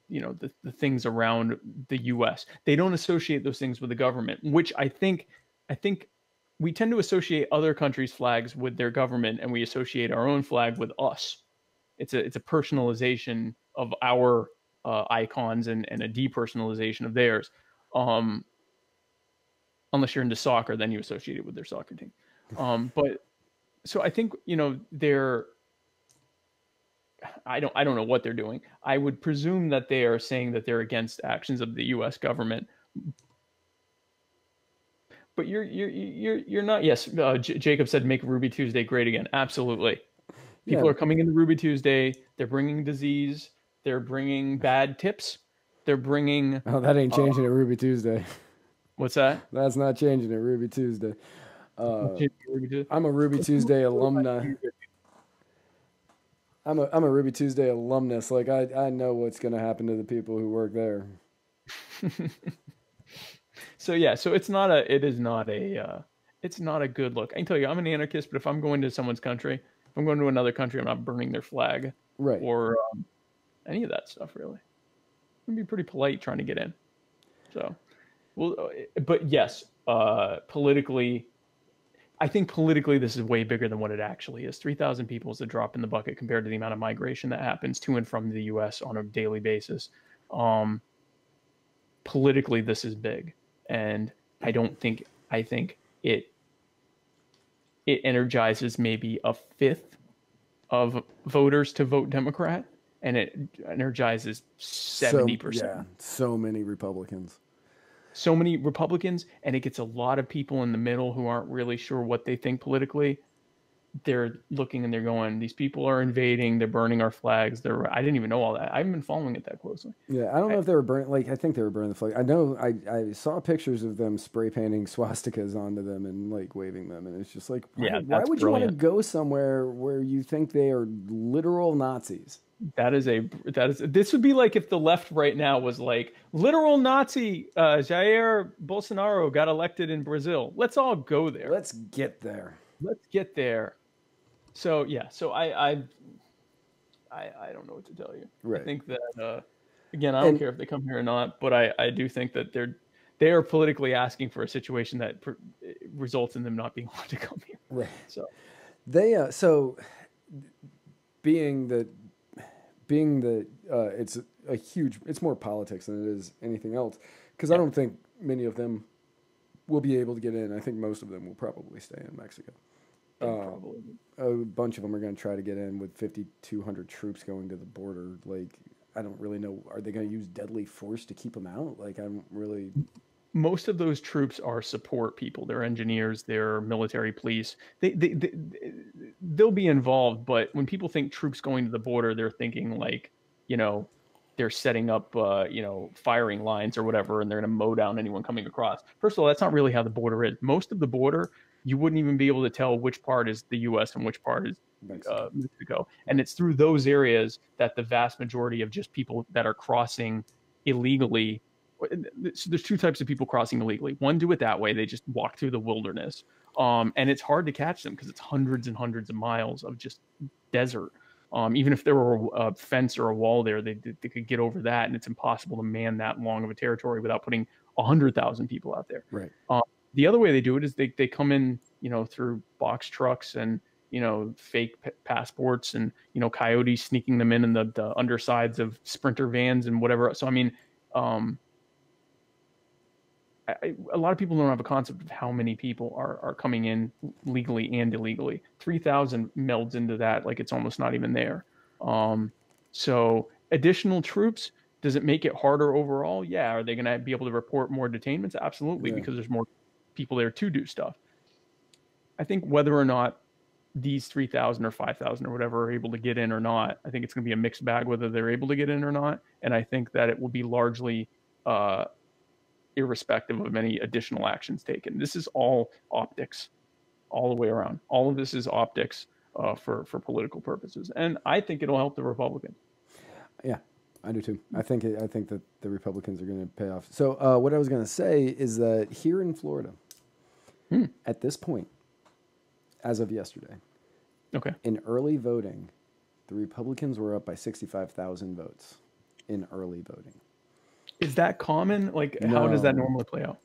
things around the U.S. They don't associate those things with the government, which I think we tend to associate other countries' flags with their government, and we associate our own flag with us. It's a personalization of our icons and a depersonalization of theirs. Unless you're into soccer, then you associate it with their soccer team. But so I think, I don't know what they're doing. I would presume that they are saying that they're against actions of the U.S. government. But you're not. Yes, Jacob said, "Make Ruby Tuesday great again." Absolutely. People are coming into Ruby Tuesday. They're bringing disease. They're bringing bad tips. They're bringing. Oh, that ain't changing at Ruby Tuesday. What's that? That's not changing at Ruby Tuesday. I'm a Ruby Tuesday alumni. I'm a Ruby Tuesday alumnus. Like I know what's going to happen to the people who work there. So it's not a good look. I can tell you, I'm an anarchist, but if I'm going to someone's country, if I'm going to another country, I'm not burning their flag, right, or any of that stuff. Really, I'm gonna be pretty polite trying to get in. So, well, but yes, politically, I think politically this is way bigger than what it actually is. 3,000 people is a drop in the bucket compared to the amount of migration that happens to and from the U.S. on a daily basis. Politically, this is big. And I think it energizes maybe a fifth of voters to vote Democrat, and it energizes 70%. So many Republicans. So many Republicans, and it gets a lot of people in the middle who aren't really sure what they think politically. They're looking and they're going, these people are invading, they're burning our flags. I didn't even know all that. I haven't been following it that closely. Yeah, I don't know if they were burning, like, I think they were burning the flag. I know I saw pictures of them spray painting swastikas onto them and, like, waving them. And it's just like, why would you want to go somewhere where you think they are literal Nazis? This would be like if the left right now was like, literal Nazi Jair Bolsonaro got elected in Brazil. Let's all go there. Let's get there. So I don't know what to tell you. Right. I think that again, I don't care if they come here or not, but I do think that they are politically asking for a situation that results in them not being allowed to come here. Right. So they being that it's more politics than it is anything else, because I don't think many of them will be able to get in. I think most of them will probably stay in Mexico. A bunch of them are going to try to get in with 5,200 troops going to the border. Like, I don't really know. Are they going to use deadly force to keep them out? Like, I'm really. Most of those troops are support people. They're engineers. They're military police. They'll be involved. But when people think troops going to the border, they're thinking like, they're setting up, firing lines or whatever, and they're going to mow down anyone coming across. First of all, that's not really how the border is. Most of the border, you wouldn't even be able to tell which part is the U.S. and which part is Mexico. And it's through those areas that the vast majority of just people that are crossing illegally. There's two types of people crossing illegally. One do it that way. They just walk through the wilderness. And it's hard to catch them because it's hundreds and hundreds of miles of just desert. Even if there were a fence or a wall there, they could get over that, and it's impossible to man that long of a territory without putting 100,000 people out there. Right. The other way they do it is they come in, through box trucks and, fake passports and, coyotes sneaking them in the undersides of Sprinter vans and whatever. So, I mean, a lot of people don't have a concept of how many people are coming in legally and illegally. 3,000 melds into that like it's almost not even there. So additional troops, does it make it harder overall? Yeah. Are they going to be able to report more detainments? Absolutely, because there's more people there to do stuff. I think whether or not these 3,000 or 5,000 or whatever are able to get in or not, I think it's going to be a mixed bag whether they're able to get in or not. And I think that it will be largely irrespective of any additional actions taken. This is all optics, all the way around. All of this is optics for political purposes, and I think it'll help the Republicans. Yeah, I do too. I think that the Republicans are going to pay off. So what I was going to say is that here in Florida, at this point, as of yesterday, okay, in early voting, the Republicans were up by 65,000 votes in early voting. Is that common? Like, no. How does that normally play out?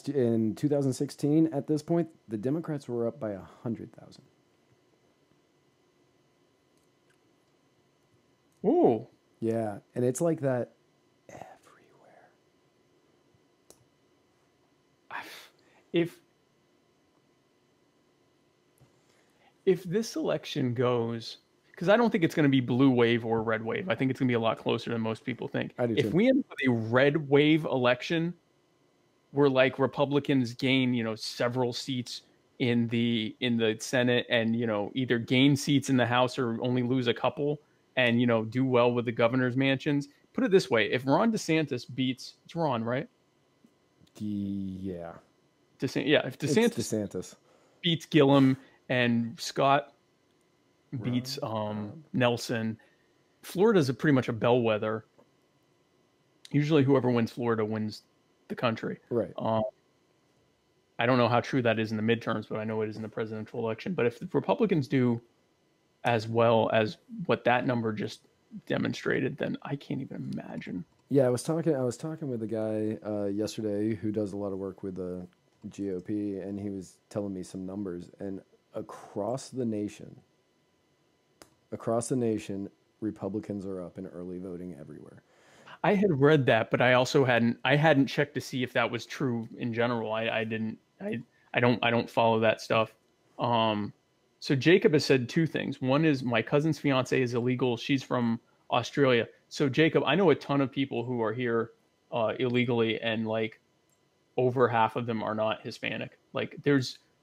In 2016, at this point, the Democrats were up by 100,000. Oh. Yeah, and it's like that everywhere. If this election goes, because I don't think it's going to be blue wave or red wave. I think it's going to be a lot closer than most people think. I do if too. we end up with a red wave election, where like Republicans gain, several seats in the Senate and, either gain seats in the House or only lose a couple and, do well with the governor's mansions. Put it this way. If Ron DeSantis beats, it's Ron, right? Yeah. If DeSantis beats Gillum and Scott beats Nelson, Florida's pretty much a bellwether. Usually whoever wins Florida wins the country. Right. I don't know how true that is in the midterms, but I know it is in the presidential election. But if the Republicans do as well as what that number just demonstrated, then I can't even imagine. Yeah, I was talking with a guy yesterday who does a lot of work with the GOP, and he was telling me some numbers. And across the nation, Republicans are up in early voting everywhere. I had read that, but I also hadn't checked to see if that was true in general. I don't follow that stuff. So Jacob has said two things. One is my cousin's fiance is illegal. She's from Australia. So Jacob, I know a ton of people who are here illegally, and like over half of them are not Hispanic. Like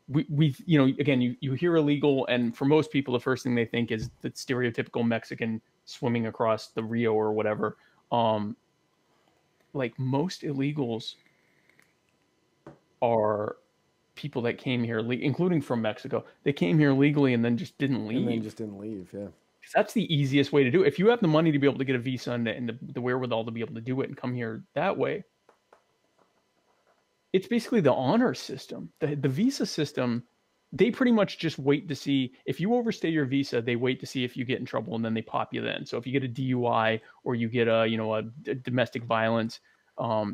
we've again, you hear illegal, and for most people, the first thing they think is the stereotypical Mexican swimming across the Rio or whatever. Like most illegals are people that came here, including from Mexico. They came here legally and then just didn't leave. Yeah. That's the easiest way to do it. If you have the money to be able to get a visa and the wherewithal to be able to do it and come here that way, it's basically the honor system. The visa system, they pretty much just wait to see if you overstay your visa. They wait to see if you get in trouble, and then they pop you then. So if you get a DUI or you get a domestic violence,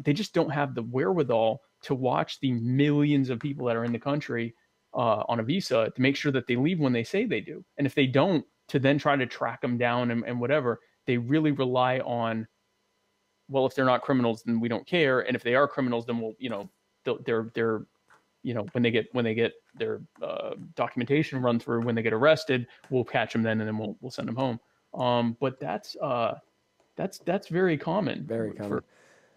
they just don't have the wherewithal to watch the millions of people that are in the country on a visa to make sure that they leave when they say they do. And if they don't, to then try to track them down and whatever, they really rely on, well, if they're not criminals, then we don't care. And if they are criminals, then we'll, they're when they get their documentation run through, when they get arrested, we'll catch them then, and then we'll send them home. But that's very common. Very common.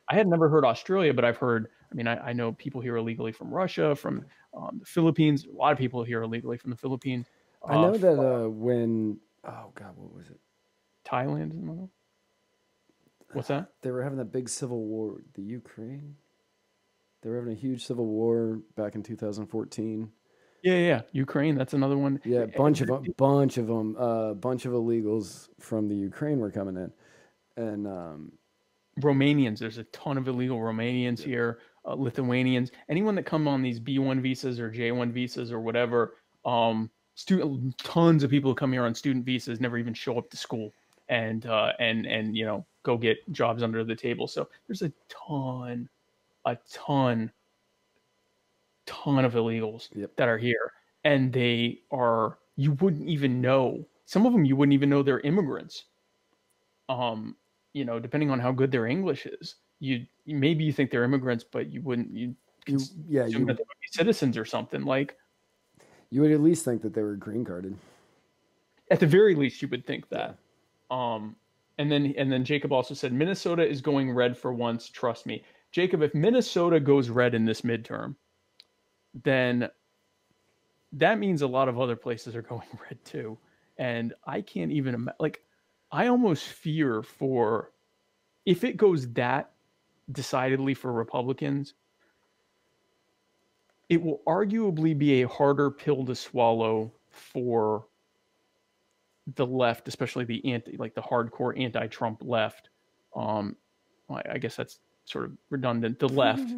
I had never heard Australia, but I've heard. I mean, I know people here illegally from Russia, from the Philippines. A lot of people here illegally from the Philippines. I know that what was it? Thailand is another one. What's that? They were having that big civil war. The Ukraine. They were having a huge civil war back in 2014. Yeah. Ukraine, that's another one. Yeah, a bunch of illegals from the Ukraine were coming in, and Romanians. There's a ton of illegal Romanians here, Lithuanians. Anyone that come on these B1 visas or J1 visas or whatever. Tons of people who come here on student visas never even show up to school, and go get jobs under the table. So there's a ton of illegals that are here, and they are, you wouldn't even know, some of them you wouldn't even know they're immigrants. Depending on how good their English is, maybe you think they're immigrants, but you wouldn't, assume that they would be citizens or something. Like, you would at least think that they were green carded. At the very least, you would think that. Yeah. And then Jacob also said, Minnesota is going red for once. Trust me. Jacob, if Minnesota goes red in this midterm, then that means a lot of other places are going red too. And I can't even I almost fear for if it goes that decidedly for Republicans, it will arguably be a harder pill to swallow for the left, especially the hardcore anti-Trump left. I guess that's sort of redundant. The left,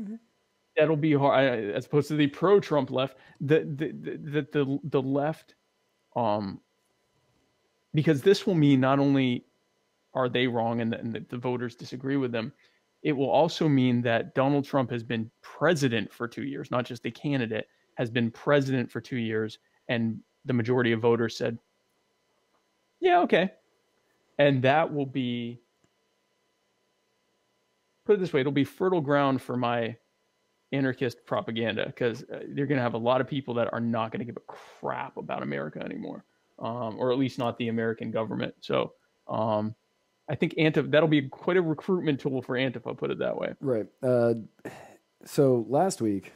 that'll be hard as opposed to the pro-Trump left. The left, because this will mean not only are they wrong and the voters disagree with them, it will also mean that Donald Trump has been president for 2 years, not just a candidate, has been president for 2 years, and the majority of voters said, yeah, okay. And that will be, put it this way, it'll be fertile ground for my anarchist propaganda, because you're going to have a lot of people that are not going to give a crap about America anymore, or at least not the American government. So I think that'll be quite a recruitment tool for Antifa, put it that way. Right. So last week,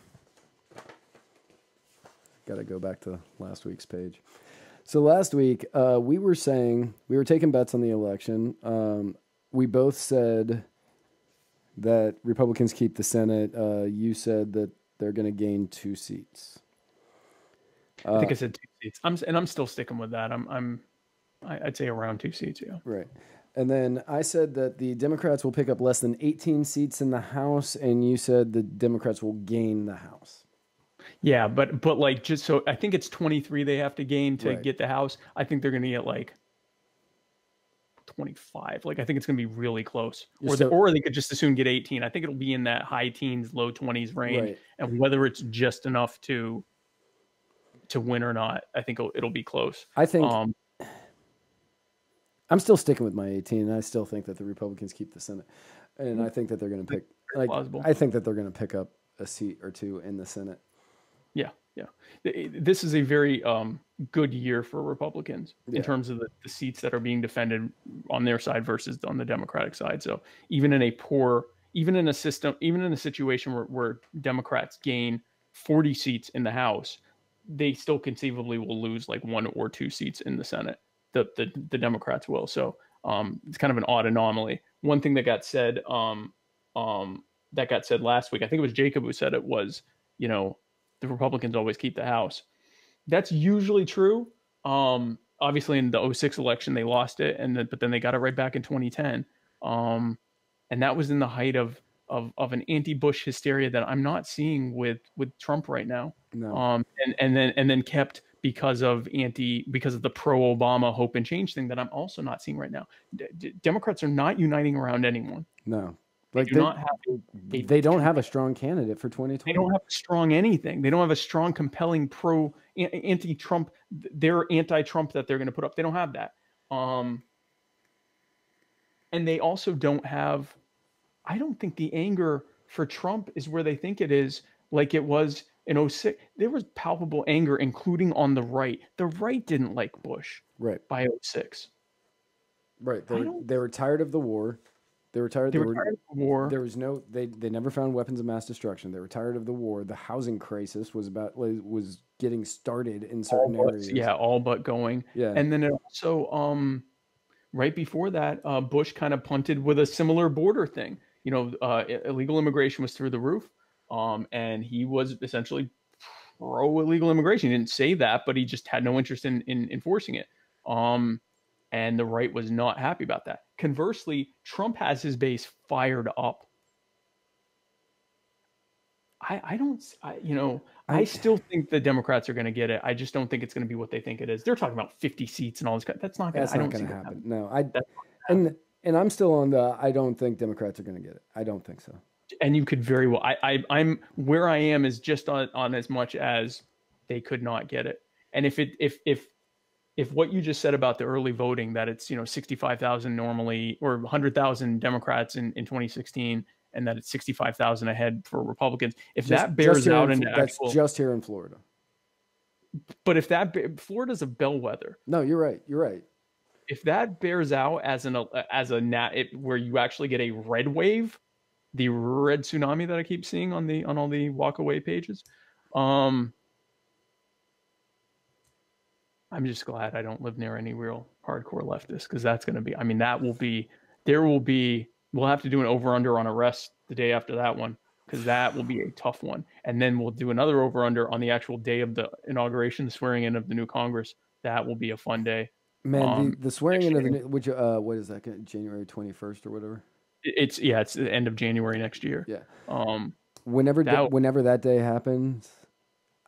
got to go back to last week's page. So last week, we were taking bets on the election. We both said that Republicans keep the Senate. You said that they're going to gain 2 seats. I think I said 2 seats. I'm still sticking with that. I'd say around 2 seats. Yeah. Right. And then I said that the Democrats will pick up less than 18 seats in the House, and you said the Democrats will gain the House. Yeah, but like, just so I think it's 23 they have to gain to get the House. I think they're going to get like 25. Like, I think it's going to be really close. Or they could just as soon get 18. I think it'll be in that high teens, low 20s range. Right. And whether it's just enough to win or not, I think it'll be close. I think I'm still sticking with my 18, and I still think that the Republicans keep the Senate. And I think that they're going to I think that they're going to pick up a seat or 2 in the Senate. Yeah. This is a very good year for Republicans in terms of the seats that are being defended on their side versus on the Democratic side. So even in a situation where Democrats gain 40 seats in the House, they still conceivably will lose like 1 or 2 seats in the Senate. The Democrats will. So it's kind of an odd anomaly. One thing that got said last week, I think it was Jacob who said it, was, the Republicans always keep the House. That's usually true. Obviously, in the 2006 election, they lost it, but then they got it right back in 2010. And that was in the height of an anti-Bush hysteria that I'm not seeing with Trump right now. No. And then kept because of the pro-Obama hope and change thing that I'm also not seeing right now. Democrats are not uniting around anyone. No. They don't have a strong candidate for 2020. They don't have a strong anything. They don't have a strong, compelling anti-Trump. Their anti-Trump that they're going to put up. They don't have that. And they also don't have. I don't think the anger for Trump is where they think it is, like it was in 2006. There was palpable anger, including on the right. The right didn't like Bush. Right. By 2006. Right. They were tired of the war. They were tired of the war. There was they never found weapons of mass destruction. They were tired of the war. The housing crisis was getting started in certain areas. Yeah, all but going. Yeah. And then it also, right before that, Bush kind of punted with a similar border thing. Illegal immigration was through the roof. And he was essentially pro illegal immigration. He didn't say that, but he just had no interest in enforcing it. And the right was not happy about that. Conversely, Trump has his base fired up. I still think the Democrats are going to get it. I just don't think it's going to be what they think it is. They're talking about 50 seats and all this. That's not going to happen. No, and I'm still on I don't think Democrats are going to get it. I don't think so. And you could very well. I'm where I am is just on as much as they could not get it. And if what you just said about the early voting, that it's 65,000 normally or 100,000 Democrats in 2016, and that it's 65,000 ahead for Republicans, if that bears out into that's just here in Florida. But if Florida's a bellwether. No, you're right. You're right. If that bears out where you actually get a red wave, the red tsunami that I keep seeing on all the walk away pages, I'm just glad I don't live near any real hardcore leftists, because that's going to be, I mean, we'll have to do an over-under on arrests the day after that one, because that will be a tough one. And then we'll do another over-under on the actual day of the inauguration, the swearing in of the new Congress. That will be a fun day. Man, the swearing in of the new, which, what is that, January 21st or whatever? It's the end of January next year. Yeah. Whenever that day happens,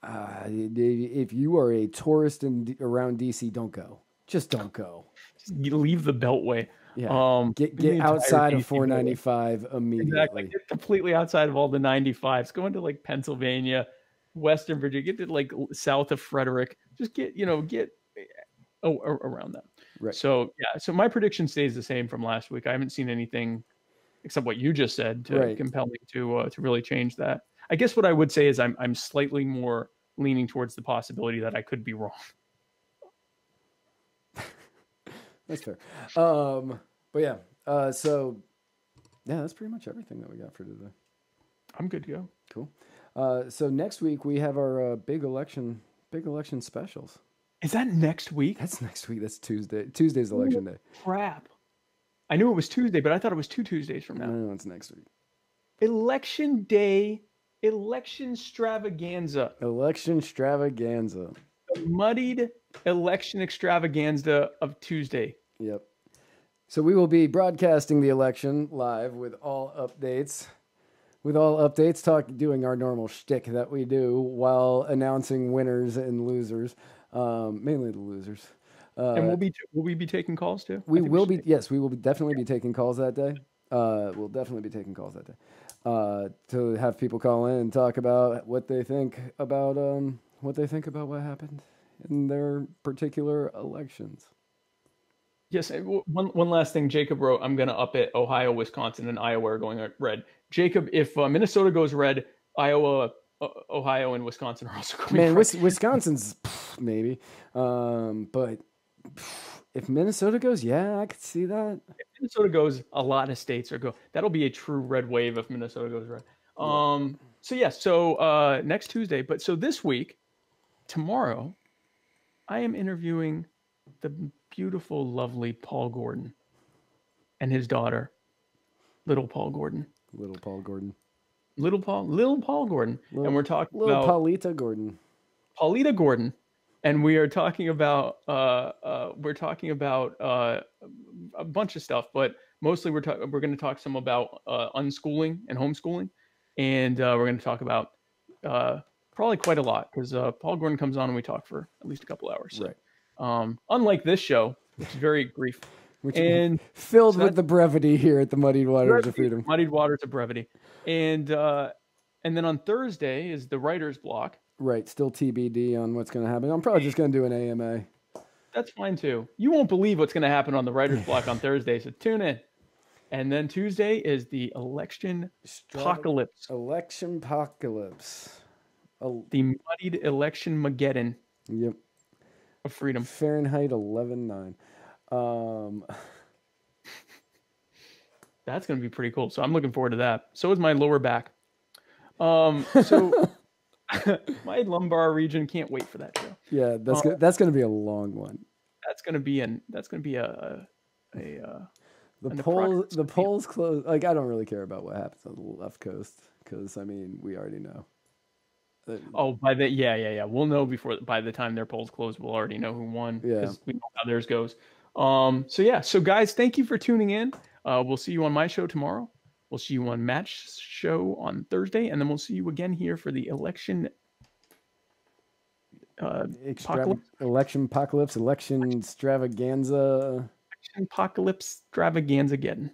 if you are a tourist around DC, don't go. Just don't go. Just leave the Beltway. Yeah. Get outside of 495 immediately. Exactly. Get completely outside of all the 95s. Go into like Pennsylvania, Western Virginia. Get to like south of Frederick. Just get around that. Right. So yeah. So my prediction stays the same from last week. I haven't seen anything except what you just said to compel me to really change that. I guess what I would say is I'm slightly more leaning towards the possibility that I could be wrong. That's fair. But yeah. So yeah, that's pretty much everything that we got for today. I'm good to go. Cool. So next week we have our big election specials. Is that next week? That's next week. That's Tuesday. Tuesday's election day. Crap. I knew it was Tuesday, but I thought it was 2 Tuesdays from now. No, it's next week. Election day, election extravaganza. Election extravaganza. The muddied election extravaganza of Tuesday. Yep. So we will be broadcasting the election live with all updates. Doing our normal shtick that we do while announcing winners and losers, mainly the losers. And will we be taking calls too? We will be. Yes, we will definitely be taking calls that day. We'll definitely be taking calls that day to have people call in and talk about what they think about what happened in their particular elections. Yes. One last thing. Jacob wrote, "I'm going to up it. Ohio, Wisconsin, and Iowa are going red." Jacob, if Minnesota goes red, Iowa, Ohio, and Wisconsin are also going red. Wisconsin's maybe, but if Minnesota goes, yeah, I could see that. If Minnesota goes, a lot of states are go. That'll be a true red wave if Minnesota goes red. So next Tuesday, but so this week, tomorrow, I am interviewing the beautiful, lovely Paul Gordon and his daughter, little Paul Gordon. Little Paul Gordon. And we're talking about Paulita Gordon. And we are talking about a bunch of stuff, but mostly we're going to talk some about unschooling and homeschooling, and we're going to talk about probably quite a lot, because Paul Gordon comes on and we talk for at least a couple hours. So, right. Unlike this show, which is very brief, and filled with the brevity here at the Muddied Waters of Freedom. Muddied Waters of Brevity, and then on Thursday is the writer's block. Right, still TBD on what's going to happen. I'm probably just going to do an AMA. That's fine too. You won't believe what's going to happen on the writer's block on Thursday, so tune in. And then Tuesday is the election apocalypse. Election apocalypse. The muddied election Mageddon. Yep. Of freedom. Fahrenheit 11.9. That's going to be pretty cool. So I'm looking forward to that. So is my lower back. So my lumbar region, can't wait for that show. Yeah, that's going to be a long one. That's going to be the polls close. Like, I don't really care about what happens on the left coast, because I mean, we already know. We'll know by the time their polls close, we'll already know who won. Yeah, because we know how theirs goes. So guys, thank you for tuning in. We'll see you on my show tomorrow. We'll see you on Matt's show on Thursday, and then we'll see you again here for the election election apocalypse, election extravaganza. Election apocalypse extravaganza again.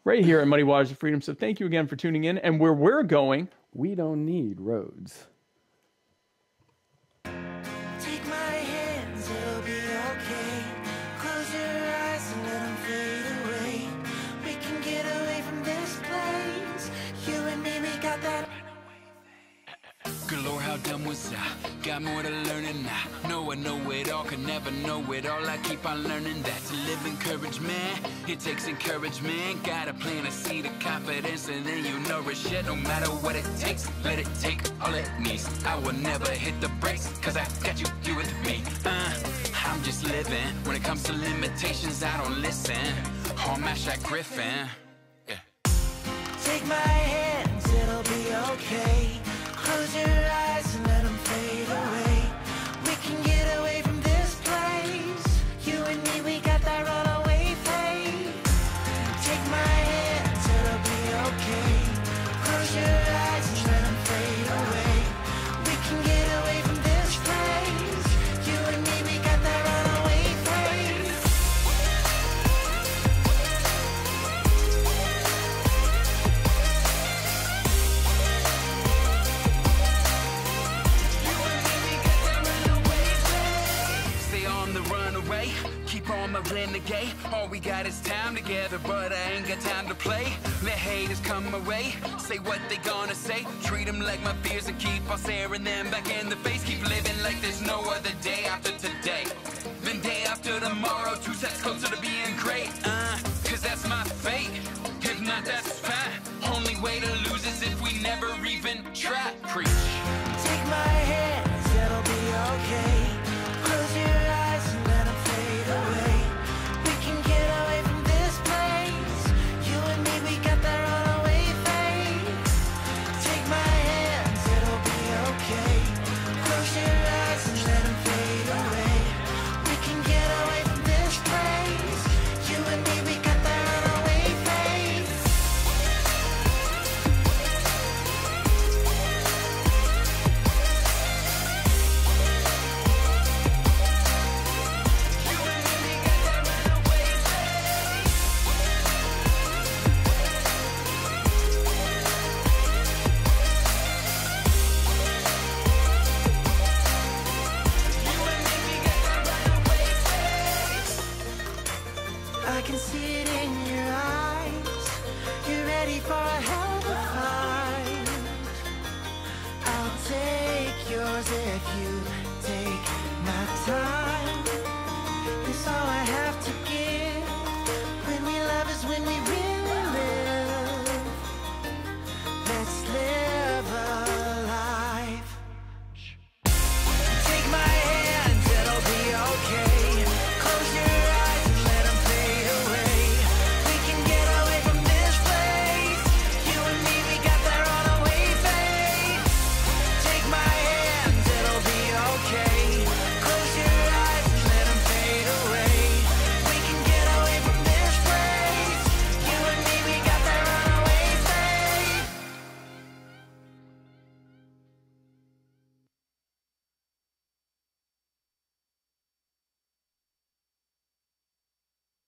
Right here at Muddy Waters of Freedom. So thank you again for tuning in. And where we're going, we don't need roads. Take my hands, it'll be okay. Close your eyes and let them fade away. We can get away from this place. You and me, we got that. Good Lord, how dumb was I? Got more to learn and I know it all, can never know it all. I keep on learning that to live encouragement, it takes encouragement. Got a plan, a seed of confidence, and then you nourish it. No matter what it takes, let it take all it needs. I will never hit the brakes, cause I got you with living. When it comes to limitations, I don't listen. All mash like Griffin. Yeah. Take my hands, it'll be okay. Close your eyes and let them fade away. We can get away from this place. You and me, we got that runaway fate. Take my hands, it'll be okay. Close your eyes and let them fade away. We can get away from this place. You and me, we got that runaway fate. Stay on the runaway, keep on my renegade. All we got is time together, but I ain't got time to play. Let haters come my way, say what they gonna say. Treat them like my fears and keep on staring them back in the face. Keep living like this